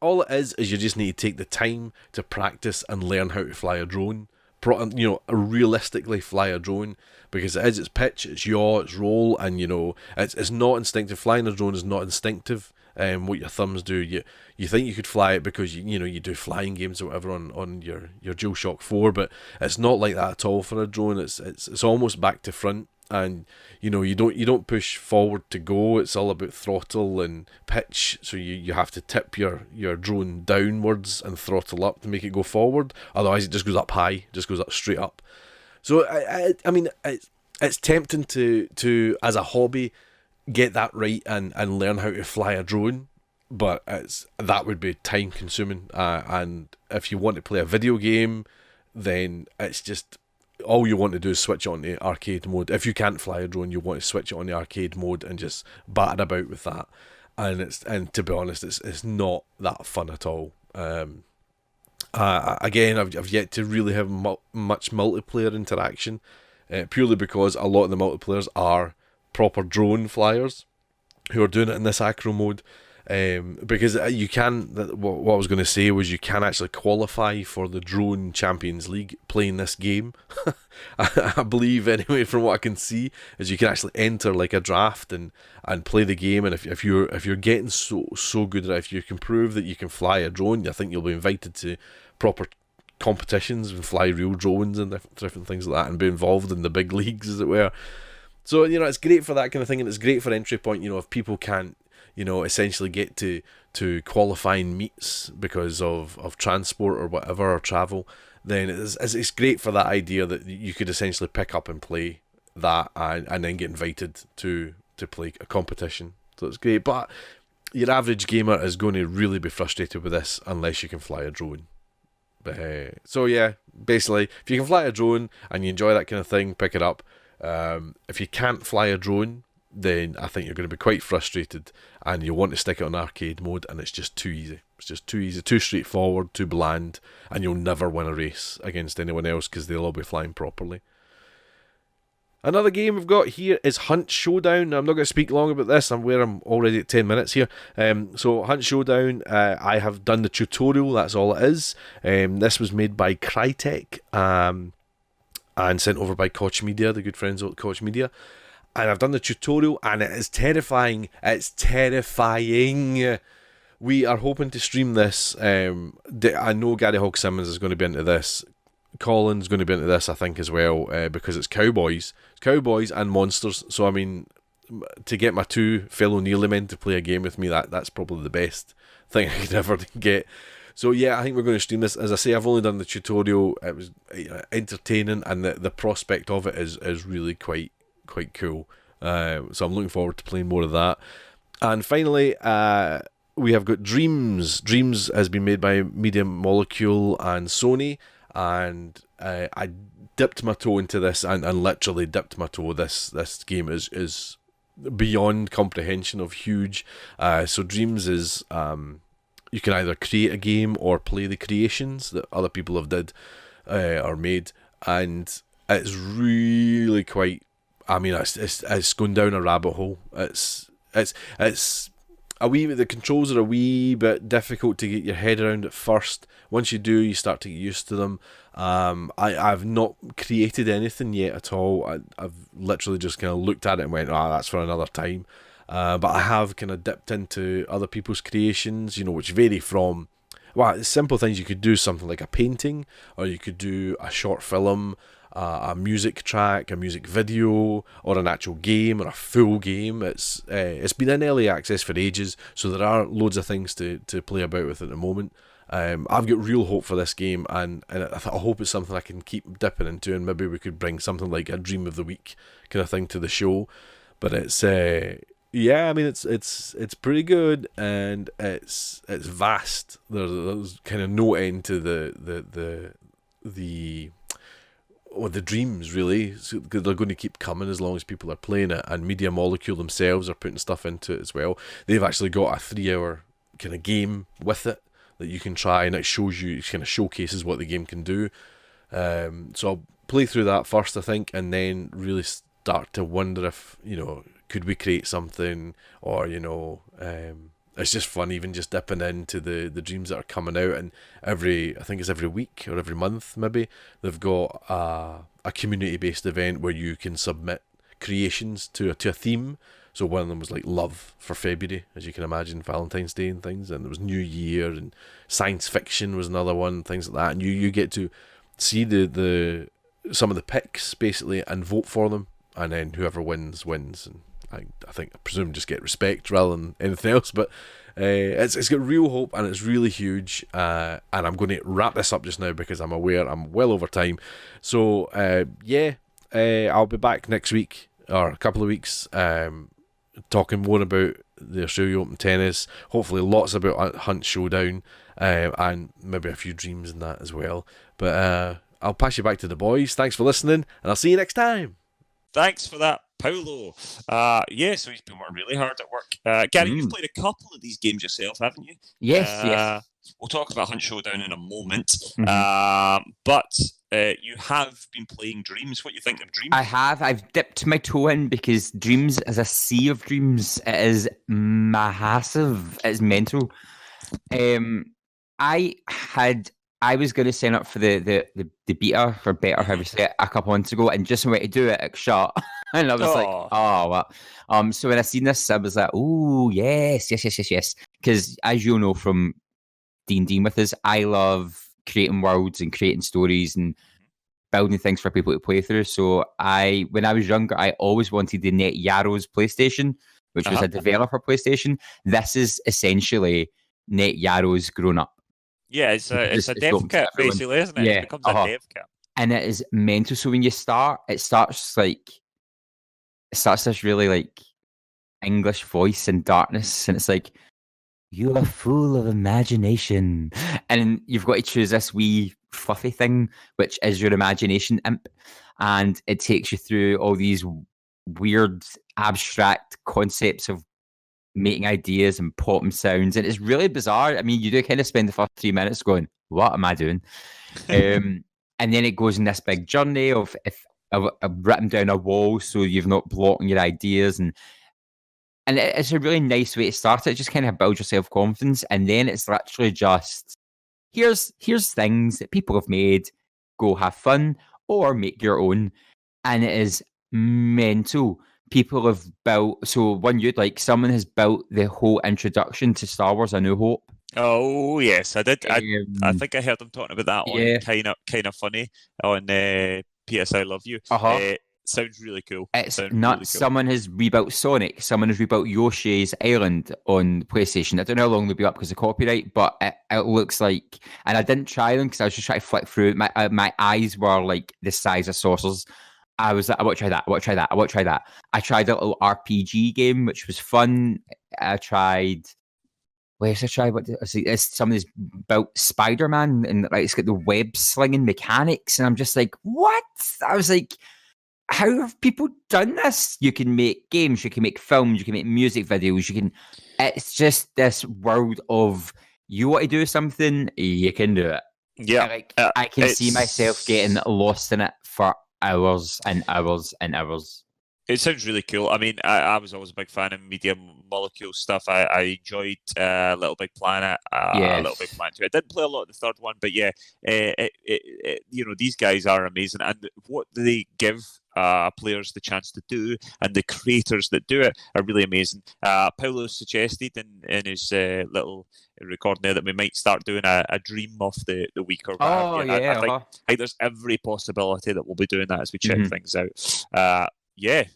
all it is you just need to take the time to practice and learn how to fly a drone. Realistically fly a drone, because it is its pitch, its yaw, its roll, and it's not instinctive. Flying a drone is not instinctive. what your thumbs do. You think you could fly it because you do flying games or whatever on your DualShock 4, but it's not like that at all for a drone. It's almost back to front, and you don't push forward to go. It's all about throttle and pitch, so you have to tip your drone downwards and throttle up to make it go forward. Otherwise, it just goes up high, just goes up straight up. So I mean, it's tempting to as a hobby get that right and learn how to fly a drone, but that would be time consuming. And if you want to play a video game, then it's just all you want to do is switch it on the arcade mode. If you can't fly a drone, you want to switch it on the arcade mode and just batter about with that. And to be honest, it's not that fun at all. Again, I've yet to really have much multiplayer interaction, purely because a lot of the multiplayers are proper drone flyers who are doing it in this acro mode. Because you can, what I was going to say was you can actually qualify for the Drone Champions League playing this game. I believe, anyway, from what I can see, is you can actually enter like a draft and play the game. And if you're getting so good at it, if you can prove that you can fly a drone, I think you'll be invited to proper competitions and fly real drones and different things like that, and be involved in the big leagues, as it were. So it's great for that kind of thing, and it's great for entry point. If people can't essentially get to qualifying meets because of transport or whatever, or travel, then it's great for that idea that you could essentially pick up and play that and then get invited to play a competition. So it's great, but your average gamer is going to really be frustrated with this unless you can fly a drone. So yeah, basically, if you can fly a drone and you enjoy that kind of thing, pick it up. If you can't fly a drone, then I think you're going to be quite frustrated and you'll want to stick it on arcade mode, and it's just too easy. It's just too easy, too straightforward, too bland, and you'll never win a race against anyone else because they'll all be flying properly. Another game we've got here is Hunt Showdown. Now, I'm not going to speak long about this. I'm already at 10 minutes here. So Hunt Showdown, I have done the tutorial. That's all it is. This was made by Crytek and sent over by Koch Media, the good friends at Koch Media. And I've done the tutorial, and it is terrifying. It's terrifying. We are hoping to stream this. I know Gary Hogg-Simmons is going to be into this. Colin's going to be into this, I think, as well, because it's cowboys. It's cowboys and monsters. So, I mean, to get my two fellow nearly men to play a game with me, that's probably the best thing I could ever get. So, yeah, I think we're going to stream this. As I say, I've only done the tutorial. It was entertaining, and the prospect of it is really quite cool. So I'm looking forward to playing more of that. And finally, we have got Dreams. Dreams has been made by Media Molecule and Sony, and I dipped my toe into this and literally dipped my toe. This game is beyond comprehension of huge. So Dreams is you can either create a game or play the creations that other people have did or made, and it's really quite. I mean, it's going down a rabbit hole. It's a wee bit. The controls are a wee bit difficult to get your head around at first. Once you do, you start to get used to them. I've not created anything yet at all. I've literally just kind of looked at it and went, that's for another time. But I have kind of dipped into other people's creations, which vary from, simple things. You could do something like a painting, or you could do a short film, a music track, a music video, or an actual game, or a full game. It's been in early access for ages, so there are loads of things to play about with at the moment. I've got real hope for this game, and I hope it's something I can keep dipping into, and maybe we could bring something like a Dream of the Week kind of thing to the show. But it's I mean, it's pretty good, and it's vast. There's kind of no end to the dreams, really. So they're going to keep coming as long as people are playing it, and Media Molecule themselves are putting stuff into it as well. They've actually got a 3-hour kind of game with it that you can try, and it shows you, it kind of showcases what the game can do. So I'll play through that first, I think, and then really start to wonder if, could we create something, or, it's just fun even just dipping into the dreams that are coming out, and I think it's every week or every month maybe, they've got a community-based event where you can submit creations to a theme. So one of them was like love for February, as you can imagine, Valentine's Day and things, and there was New Year, and science fiction was another one, things like that. And you get to see the some of the picks basically and vote for them, and then whoever wins. And I presume just get respect rather than anything else. But it's got real hope, and it's really huge. And I'm going to wrap this up just now because I'm aware I'm well over time. So I'll be back next week or a couple of weeks. Talking more about the Australia Open tennis, hopefully lots about Hunt Showdown, and maybe a few dreams in that as well. But I'll pass you back to the boys. Thanks for listening, and I'll see you next time.
Thanks for that, Paolo. So he's been working really hard at work. Gary, you've played a couple of these games yourself, haven't you?
Yes.
We'll talk about Hunt Showdown in a moment.
Mm-hmm.
But you have been playing Dreams. What do you think of Dreams?
I have. I've dipped my toe in because Dreams is a sea of dreams. It is massive. It's mental. I was going to sign up for the beta for beta, however you say it, a couple months ago, and just went to do it, shut. And I was like, oh, well. So when I seen this, I was like, oh, yes. Because as you know from D&D with us, I love creating worlds and creating stories and building things for people to play through. So when I was younger, I always wanted the Net Yarrow's PlayStation, which was a developer PlayStation. This is essentially Net Yarrow's grown up.
Yeah, it's a dev kit, basically, isn't it?
Yeah,
it becomes a dev kit.
And it is mental. So when you start, it starts this really like English voice and darkness, and it's like, you are full of imagination. And you've got to choose this wee fluffy thing, which is your imagination imp. And it takes you through all these weird, abstract concepts of making ideas and popping sounds. And it's really bizarre. I mean, you do kind of spend the first 3 minutes going, what am I doing? And then it goes in this big journey of if I've written down a wall so you've not blocking your ideas. And it's a really nice way to start it. Just kind of build your self-confidence. And then it's literally just, here's things that people have made. Go have fun or make your own. And it is mental. People have built, so one you'd like, someone has built the whole introduction to Star Wars A New Hope.
Oh, yes, I did. I think I heard them talking about that on Kind of Funny on PS I Love You. Sounds really cool.
It's nuts. Really cool. Someone has rebuilt Sonic. Someone has rebuilt Yoshi's Island on PlayStation. I don't know how long they'll be up because of copyright, but it looks like... And I didn't try them because I was just trying to flick through. My eyes were like the size of saucers. I was like, I want to try that. I tried a little RPG game, which was fun. I tried... Where's I tried? Somebody's built Spider-Man, and like it's got the web-slinging mechanics, and I'm just like, what? I was like... How have people done this? You can make games, you can make films, you can make music videos, it's just this world of, you want to do something, you can do it.
Yeah.
I can see myself getting lost in it for hours and hours and hours.
It sounds really cool. I mean, I was always a big fan of Media Molecule stuff. I enjoyed Little Big Planet, Little Big Planet 2. I didn't play a lot of the third one, but yeah, these guys are amazing. And what they give players the chance to do, and the creators that do it are really amazing. Paolo suggested in his little recording there that we might start doing a dream of the week or whatever. I think there's every possibility that we'll be doing that as we check things out.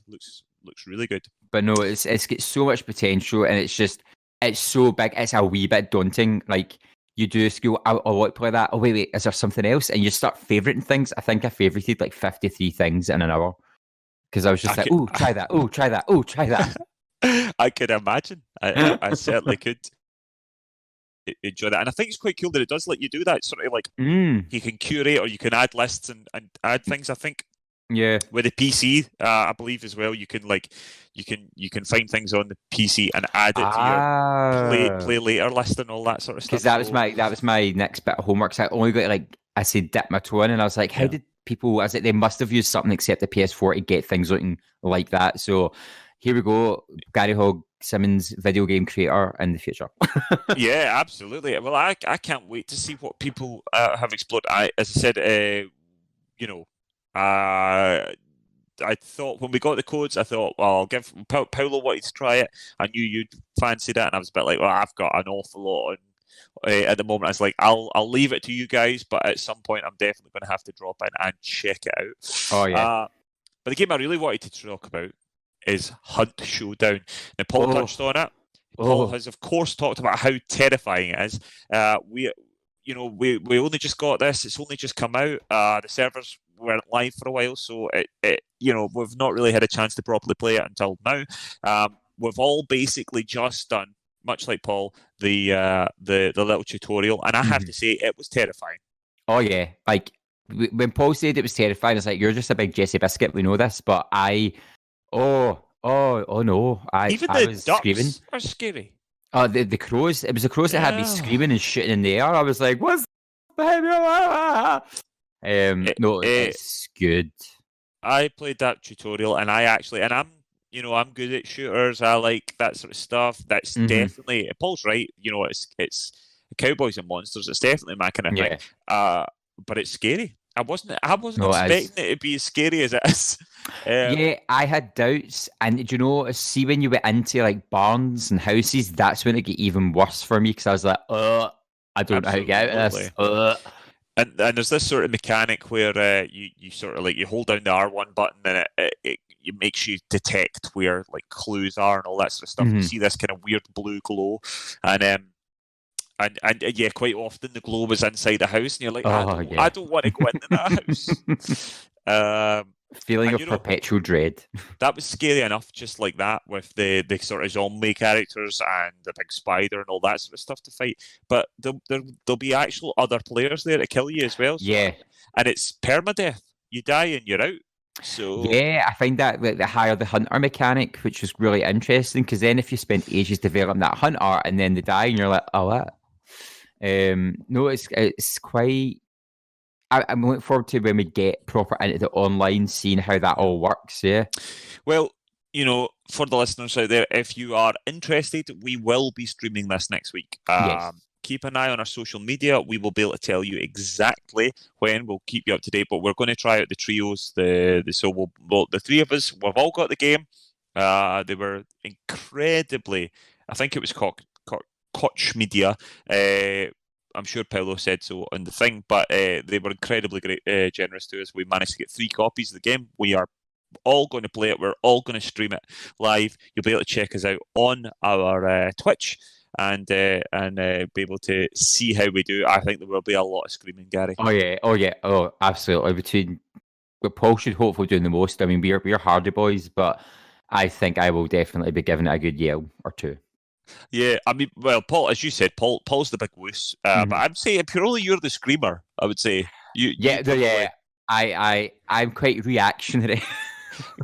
Looks really good.
But no, it's got so much potential, and it's so big. It's a wee bit daunting. Like, you do go, I want to play that. Oh wait, is there something else? And you start favoriting things. I think I favorited like 53 things in an hour because I was just try that. Oh, try that. Oh, try that.
I could imagine. I certainly could enjoy that, and I think it's quite cool that it does let you do that. Sort of like you can curate or you can add lists and add things. I think.
Yeah,
with the PC, I believe as well. You can find things on the PC and add it to your play later list and all that sort of stuff.
Because that was my next bit of homework. So I only got to dip my toe in, and I was like, how did people? I was like, they must have used something except the PS4 to get things looking like that. So here we go, Gary Hogg-Simmons, video game creator in the future.
Yeah, absolutely. Well, I can't wait to see what people have explored. As I said, I thought when we got the codes, I thought, well, I'll give Paolo wanted to try it. I knew you'd fancied it, and I was a bit like, well, I've got an awful lot on. At the moment, I was like, I'll leave it to you guys, but at some point, I'm definitely going to have to drop in and check it out.
Oh yeah.
But the game I really wanted to talk about is Hunt Showdown. Now, Paul touched on it. Paul has, of course, talked about how terrifying it is. We only just got this. It's only just come out. The servers weren't live for a while, so we've not really had a chance to properly play it until now. We've all basically just done, much like Paul, the little tutorial, and I have to say it was terrifying.
Oh yeah, like when Paul said it was terrifying, it's like, you're just a big Jesse Biscuit. We know this, but oh no,
Even
I
the
was
ducks
screaming.
are scary.
Oh, the crows. It was the crows that had me screaming and shooting in the air. I was like, what's behind me? No, it's good. I
played that tutorial, and I'm good at shooters. I like that sort of stuff. That's definitely, Paul's right. It's cowboys and monsters. It's definitely my kind of thing. But it's scary. I wasn't expecting it to be as scary as it is.
Yeah, I had doubts, and see when you went into like barns and houses, that's when it got even worse for me, because I was like, I don't know how to get out of this.
And there's this sort of mechanic where you sort of like you hold down the R1 button, and it makes you detect where like clues are and all that sort of stuff. You see this kind of weird blue glow, and yeah, quite often the glow was inside the house, and you're like, I don't want to go into that house.
Feeling of perpetual dread.
That was scary enough, just like that, with the sort of zombie characters and the big spider and all that sort of stuff to fight. But there'll be actual other players there to kill you as well.
Yeah.
And it's permadeath. You die and you're out. So
yeah, I find that the higher the hunter mechanic, which was really interesting, because then if you spend ages developing that hunter and then they die and you're like, oh, what? No, it's quite. I'm looking forward to when we get proper into the online, seeing how that all works. Yeah.
Well, for the listeners out there, if you are interested, we will be streaming this next week.
Yes.
Keep an eye on our social media. We will be able to tell you exactly when. We'll keep you up to date, but we're going to try out the trios. The three of us, we've all got the game. They were incredibly. I think it was Koch Media. I'm sure Paolo said so on the thing, but they were incredibly great, generous to us. We managed to get 3 copies of the game. We are all going to play it. We're all going to stream it live. You'll be able to check us out on our Twitch and be able to see how we do. I think there will be a lot of screaming, Gary.
Oh yeah, absolutely. Paul should hopefully do the most. I mean, we're hardy boys, but I think I will definitely be giving it a good yell or two.
Yeah, I mean, well, Paul, as you said, Paul's the big wuss. But I'd say purely you're the screamer. I would say
I'm quite reactionary.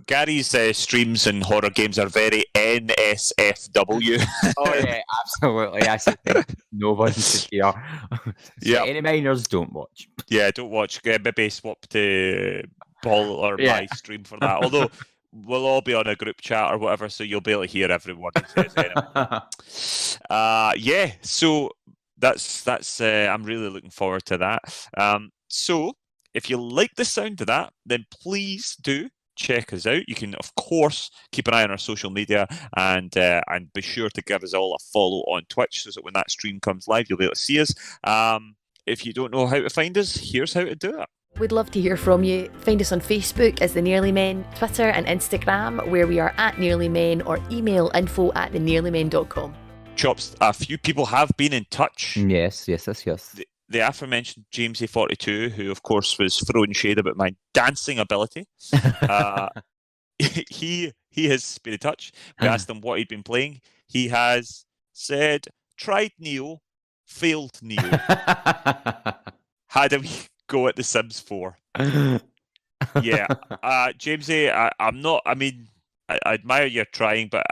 Gary's streams and horror games are very NSFW.
Oh yeah, absolutely. I think nobody should hear. So any minors, don't watch.
Yeah, don't watch. Maybe swap to Paul or my stream for that. Although we'll all be on a group chat or whatever, so you'll be able to hear everyone who says anyway. So that's I'm really looking forward to that. So if you like the sound of that, then please do check us out. You can, of course, keep an eye on our social media and be sure to give us all a follow on Twitch so that when that stream comes live, you'll be able to see us. If you don't know how to find us, here's how to do it.
We'd love to hear from you. Find us on Facebook as The Nearly Men, Twitter and Instagram, where we are @NearlyMen, or email info@thenearlymen.com.
Chops, a few people have been in touch.
Yes.
The aforementioned James A42, who of course was throwing shade about my dancing ability. He has been in touch. We asked him what he'd been playing. He has said, tried Neo, failed Neo. Had a go at The Sims 4. Yeah. James A, I'm not, I mean, I admire your trying, but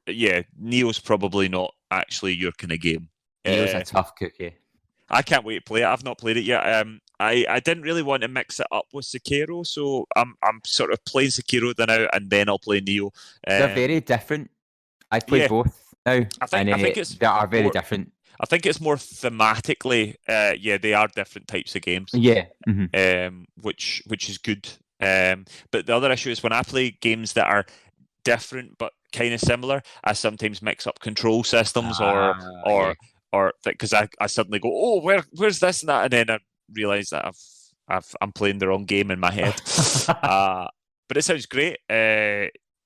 Neo's probably not actually your kind of game.
Neo's a tough cookie.
I can't wait to play it. I've not played it yet. I didn't really want to mix it up with Sekiro, so I'm sort of playing Sekiro now, and then I'll play Neo.
They're very different. I play both now, I think they are very different.
I think it's more thematically, they are different types of games.
Yeah,
which is good. But the other issue is when I play games that are different but kind of similar, I sometimes mix up control systems or because I suddenly go, oh, where's this and that, and then I realise that I'm playing the wrong game in my head. But it sounds great.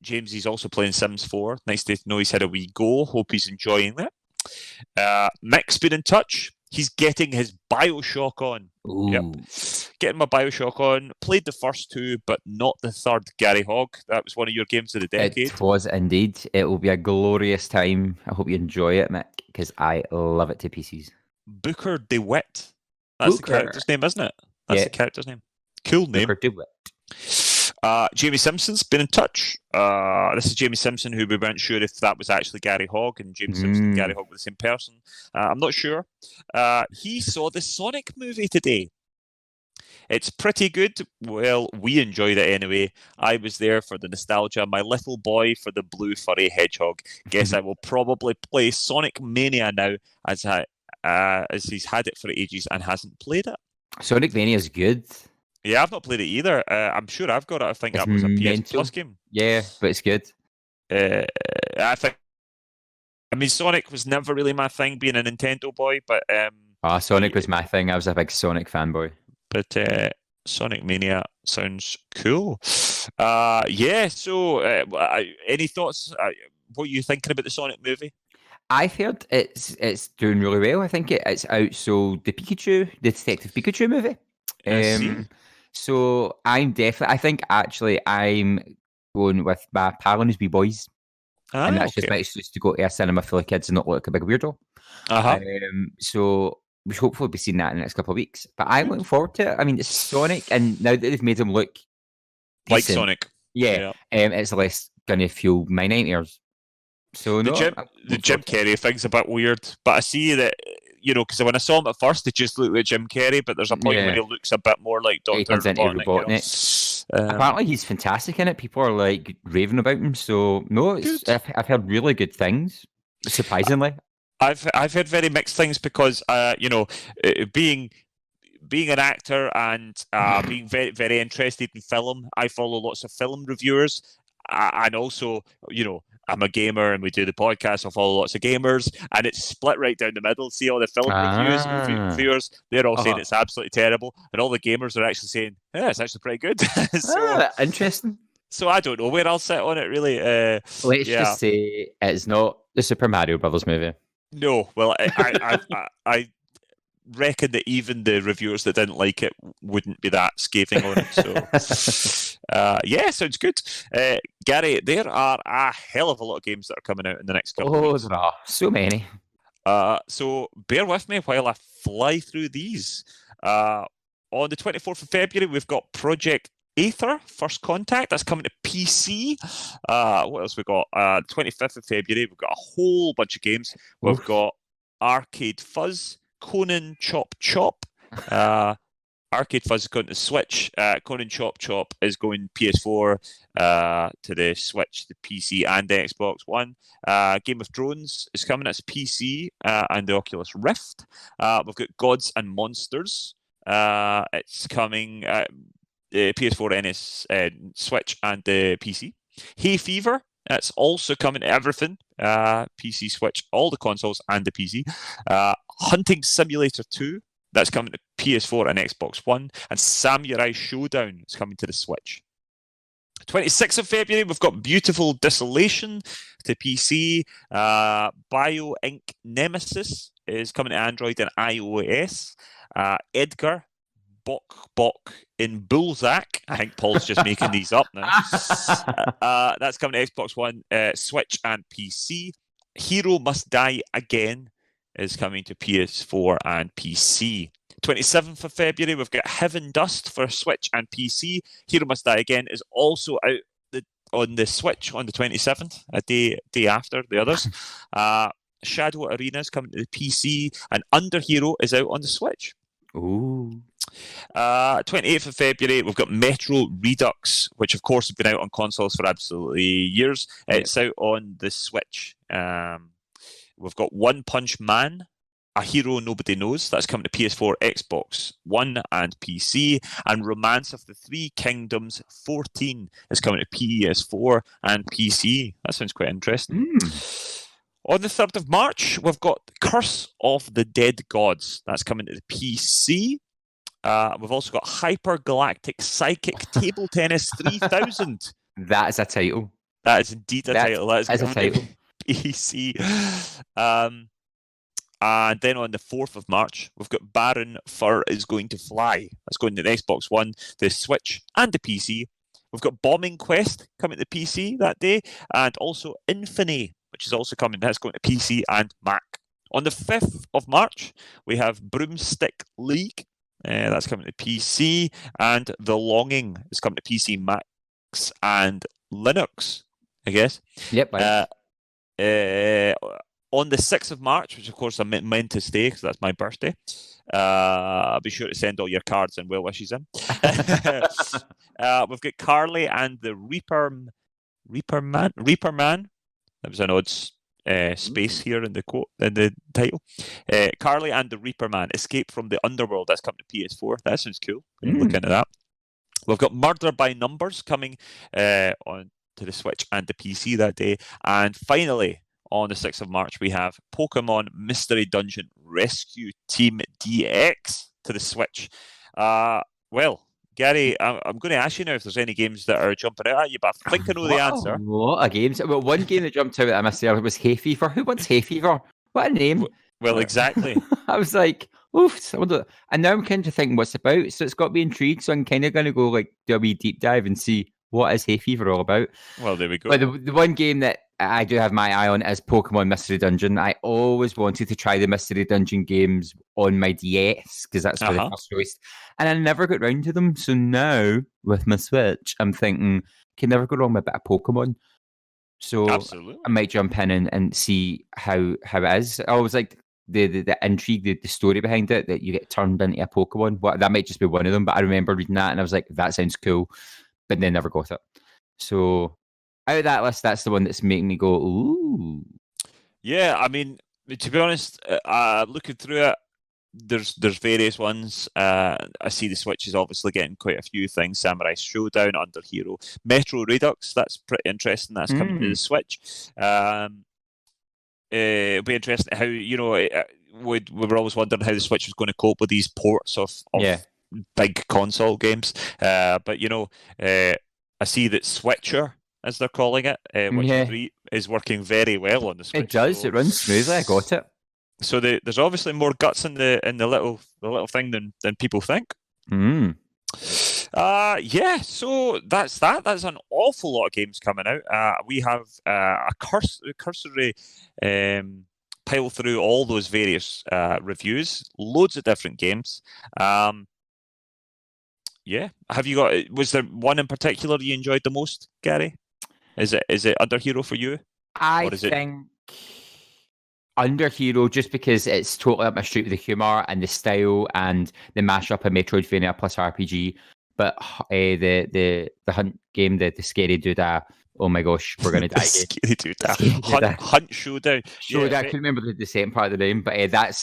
James, he's also playing Sims 4. Nice to know he's had a wee go. Hope he's enjoying that. Mick's been in touch. He's getting his Bioshock on.
Ooh.
Yep. Getting my Bioshock on. Played the first two, but not the third, Gary Hogg. That was one of your games of the decade.
It was indeed. It will be a glorious time. I hope you enjoy it, Mick, because I love it to pieces.
Booker DeWitt. That's the character's name, isn't it? That's the character's name. Cool name.
Booker DeWitt.
Jamie Simpson's been in touch. This is Jamie Simpson, who we weren't sure if that was actually Gary Hogg, and Jamie Simpson and Gary Hogg were the same person. I'm not sure. He saw the Sonic movie today. It's pretty good. Well, we enjoyed it anyway. I was there for the nostalgia. My little boy for the blue furry hedgehog. Guess I will probably play Sonic Mania now, as he's had it for ages and hasn't played it.
Sonic Mania is good.
Yeah, I've not played it either. I'm sure I've got it. I think that was a PS Plus game.
Yeah, but it's good.
I mean, Sonic was never really my thing, being a Nintendo boy, but
Sonic was my thing. I was a big Sonic fanboy.
But Sonic Mania sounds cool. Yeah. So, any thoughts? What are you thinking about the Sonic movie?
I've heard it's doing really well. I think it's out. So the Detective Pikachu movie. So I'm definitely. I'm going with my pal and his wee boys, and that's just my excuse to go to a cinema full of kids and not look like a big weirdo. So we should hopefully be seeing that in the next couple of weeks. But I'm looking forward to it. I mean, it's Sonic, and now that they've made him look decent,
like Sonic,
it's less gonna fuel my nightmares. So
the Jim Carrey thing's a bit weird, but I see that. Because when I saw him at first, it just looked like Jim Carrey, but there's a point where he looks a bit more like Dr.
Robotnik. Apparently, he's fantastic in it. People are like raving about him. So no, I've heard really good things. Surprisingly,
I've heard very mixed things because being an actor and being very very interested in film, I follow lots of film reviewers, and also I'm a gamer and we do the podcast. I follow lots of gamers, and it's split right down the middle. See all the film reviewers, they're all saying it's absolutely terrible, and all the gamers are actually saying, yeah, it's actually pretty good.
Interesting.
So I don't know where I'll sit on it, really.
Let's just say it's not the Super Mario Brothers movie.
No, well, I reckon that even the reviewers that didn't like it wouldn't be that scathing on it. So, sounds good. Gary, there are a hell of a lot of games that are coming out in the next couple of weeks.
There are so many.
So bear with me while I fly through these. On the 24th of February, we've got Project Aether, First Contact. That's coming to PC. What else we got? 25th of February, we've got a whole bunch of games. We've got Arcade Fuzz, Conan Chop Chop. Arcade Fuzz is going to Switch. Conan Chop Chop is going PS4 to the Switch, the PC, and the Xbox One. Game of Thrones is coming. It's PC and the Oculus Rift. We've got Gods and Monsters. It's coming PS4, NS, Switch, and the PC. Hay Fever. It's also coming to everything. PC, Switch, all the consoles, and the PC. Hunting Simulator 2. That's coming to PS4 and Xbox One. And Samurai Showdown is coming to the Switch. 26th of February, we've got Beautiful Desolation to PC. Bio Inc. Nemesis is coming to Android and iOS. Edgar Bok in Bullsack. I think Paul's just making these up now. That's coming to Xbox One, Switch, and PC. Hero Must Die Again is coming to PS4 and PC. 27th of February, we've got Heaven Dust for Switch and PC. Hero Must Die Again is also out on the Switch on the 27th, a day after the others. Shadow Arena is coming to the PC, and Underhero is out on the Switch.
Ooh.
28th of February, we've got Metro Redux, which of course has been out on consoles for absolutely years. It's out on the Switch. We've got One Punch Man, A Hero Nobody Knows. That's coming to PS4, Xbox One, and PC. And Romance of the Three Kingdoms 14 is coming to PS4 and PC. That sounds quite interesting. On the 3rd of March, we've got Curse of the Dead Gods. That's coming to the PC. We've also got Hypergalactic Psychic Table Tennis 3000.
That is a title.
That is indeed a title. That is
a title.
PC. And then on the 4th of March, we've got Baron Fur is Going to Fly. That's going to the Xbox One, the Switch, and the PC. We've got Bombing Quest coming to the PC that day, and also Infamy, which is also coming. That's going to PC and Mac. On the 5th of March, we have Broomstick League. That's coming to PC, and The Longing is coming to PC, Macs, and Linux, I guess.
Yep.
On the 6th of March, which of course I meant to stay because that's my birthday, be sure to send all your cards and well wishes in. We've got Carly and the Reaper Man. That was an odd space here in the quote in the title. Carly and the Reaper Man: Escape from the Underworld. That's coming to PS4. That sounds cool. Look into that. We've got Murder by Numbers coming on to the Switch and the PC that day, and finally, on the 6th of March, we have Pokemon Mystery Dungeon Rescue Team DX to the Switch. Well, Gary, I'm going to ask you now if there's any games that are jumping out at you, but I think I know the answer.
A lot of games. Well, one game that jumped out that I missed earlier was Hay Fever. Who wants Hay Fever? What a name.
Well, exactly.
I was like, oof. And now I'm kind of thinking what's about. So it's got me intrigued. So I'm kind of going to go do a wee deep dive and see what is Hay Fever all about.
Well, there we go.
But the one game that I do have my eye on is Pokemon Mystery Dungeon. I always wanted to try the Mystery Dungeon games on my DS because that's where they first released. And I never got round to them. So now, with my Switch, I'm thinking, can never go wrong with a bit of Pokemon. So
absolutely,
I might jump in and see how it is. I always like the intrigue, the story behind it, that you get turned into a Pokemon. Well, that might just be one of them, but I remember reading that and I was like, that sounds cool. But then never got it. So out of that list, that's the one that's making me go, ooh.
Yeah, I mean, to be honest, looking through it, there's various ones. I see the Switch is obviously getting quite a few things. Samurai Showdown, Underhero, Metro Redux. That's pretty interesting. That's coming to the Switch. It'll be interesting how we were always wondering how the Switch was going to cope with these ports of big console games. But I see that Switcher, as they're calling it, Witcher 3 is working very well on the Switch.
It does. So, it runs smoothly. I got it.
So there's obviously more guts in the little thing than people think. Yeah. So that's that. That's an awful lot of games coming out. We have a cursory pile through all those various reviews. Loads of different games. Yeah. Was there one in particular you enjoyed the most, Gary? Is it Underhero for you?
I think Underhero, just because it's totally up my street with the humour and the style and the mashup of Metroidvania plus RPG. But the hunt game, the Scary Doodah, oh my gosh, we're going to die.
Scary Doodah. Hunt Showdown.
I can't remember the second part of the name, but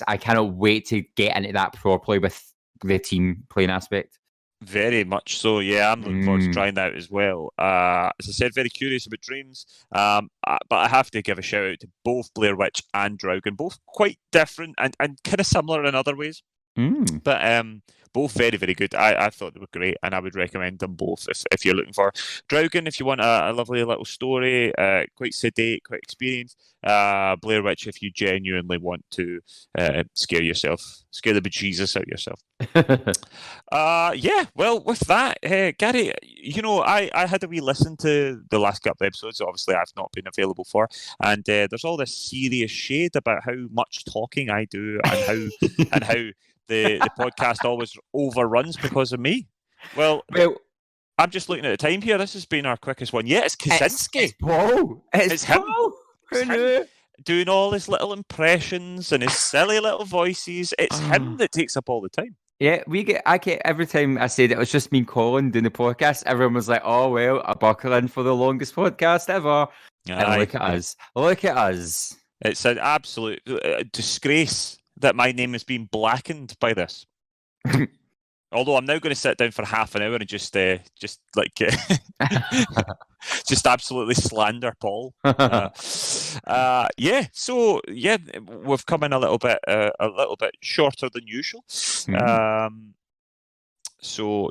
I cannot wait to get into that properly with the team playing aspect.
Very much so, yeah. I'm looking forward to trying that out as well. As I said, very curious about Dreams, but I have to give a shout out to both Blair Witch and Draugen, both quite different and kind of similar in other ways. But both very, very good. I thought they were great, and I would recommend them both if you're looking for Draugen, if you want a lovely little story, quite sedate, quite experienced. Blair Witch, if you genuinely want to scare the bejesus out of yourself. Yeah, well, with that, Gary, I had a wee listen to the last couple of episodes. Obviously, I've not been available for, and there's all this serious shade about how much talking I do and how the podcast always overruns because of me. Well, I'm just looking at the time here. This has been our quickest one yet. It's Kaczynski.
It's Paul. It's him.
It's him doing all his little impressions and his silly little voices. It's him that takes up all the time.
Yeah, I get every time I said it was just me and Colin doing the podcast, everyone was like, "Oh well, I buckle in for the longest podcast ever." And look at us. Look at us.
It's an absolute disgrace. that my name has been blackened by this. Although I'm now going to sit down for half an hour and just absolutely slander Paul. Yeah. So yeah, we've come in a little bit shorter than usual. So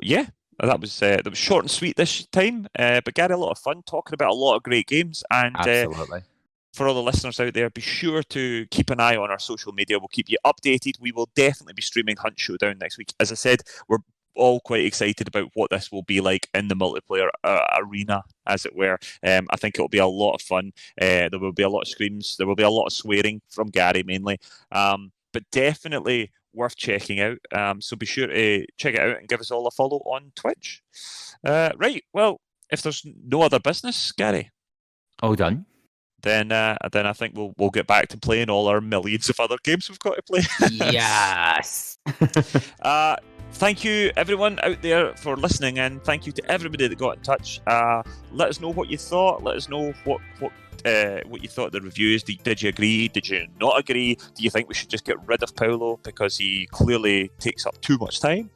yeah, that was short and sweet this time. But Gary, a lot of fun talking about a lot of great games. And
Absolutely.
For all the listeners out there, be sure to keep an eye on our social media. We'll keep you updated. We will definitely be streaming Hunt Showdown next week. As I said, we're all quite excited about what this will be like in the multiplayer arena, as it were. I think it'll be a lot of fun. There will be a lot of screams. There will be a lot of swearing from Gary mainly. But definitely worth checking out. So be sure to check it out and give us all a follow on Twitch. Right. Well, if there's no other business, Gary.
All done.
Then I think we'll get back to playing all our millions of other games we've got to play.
Yes.
Thank you, everyone out there, for listening, and thank you to everybody that got in touch. Let us know what you thought. Let us know what you thought of the reviews. Did you agree? Did you not agree? Do you think we should just get rid of Paolo because he clearly takes up too much time?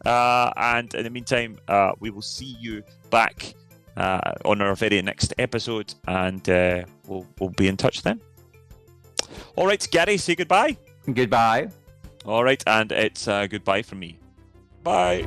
And in the meantime, we will see you back on our very next episode, and we'll be in touch then. All right, Gary, say goodbye.
Goodbye.
All right, and it's goodbye from me. Bye.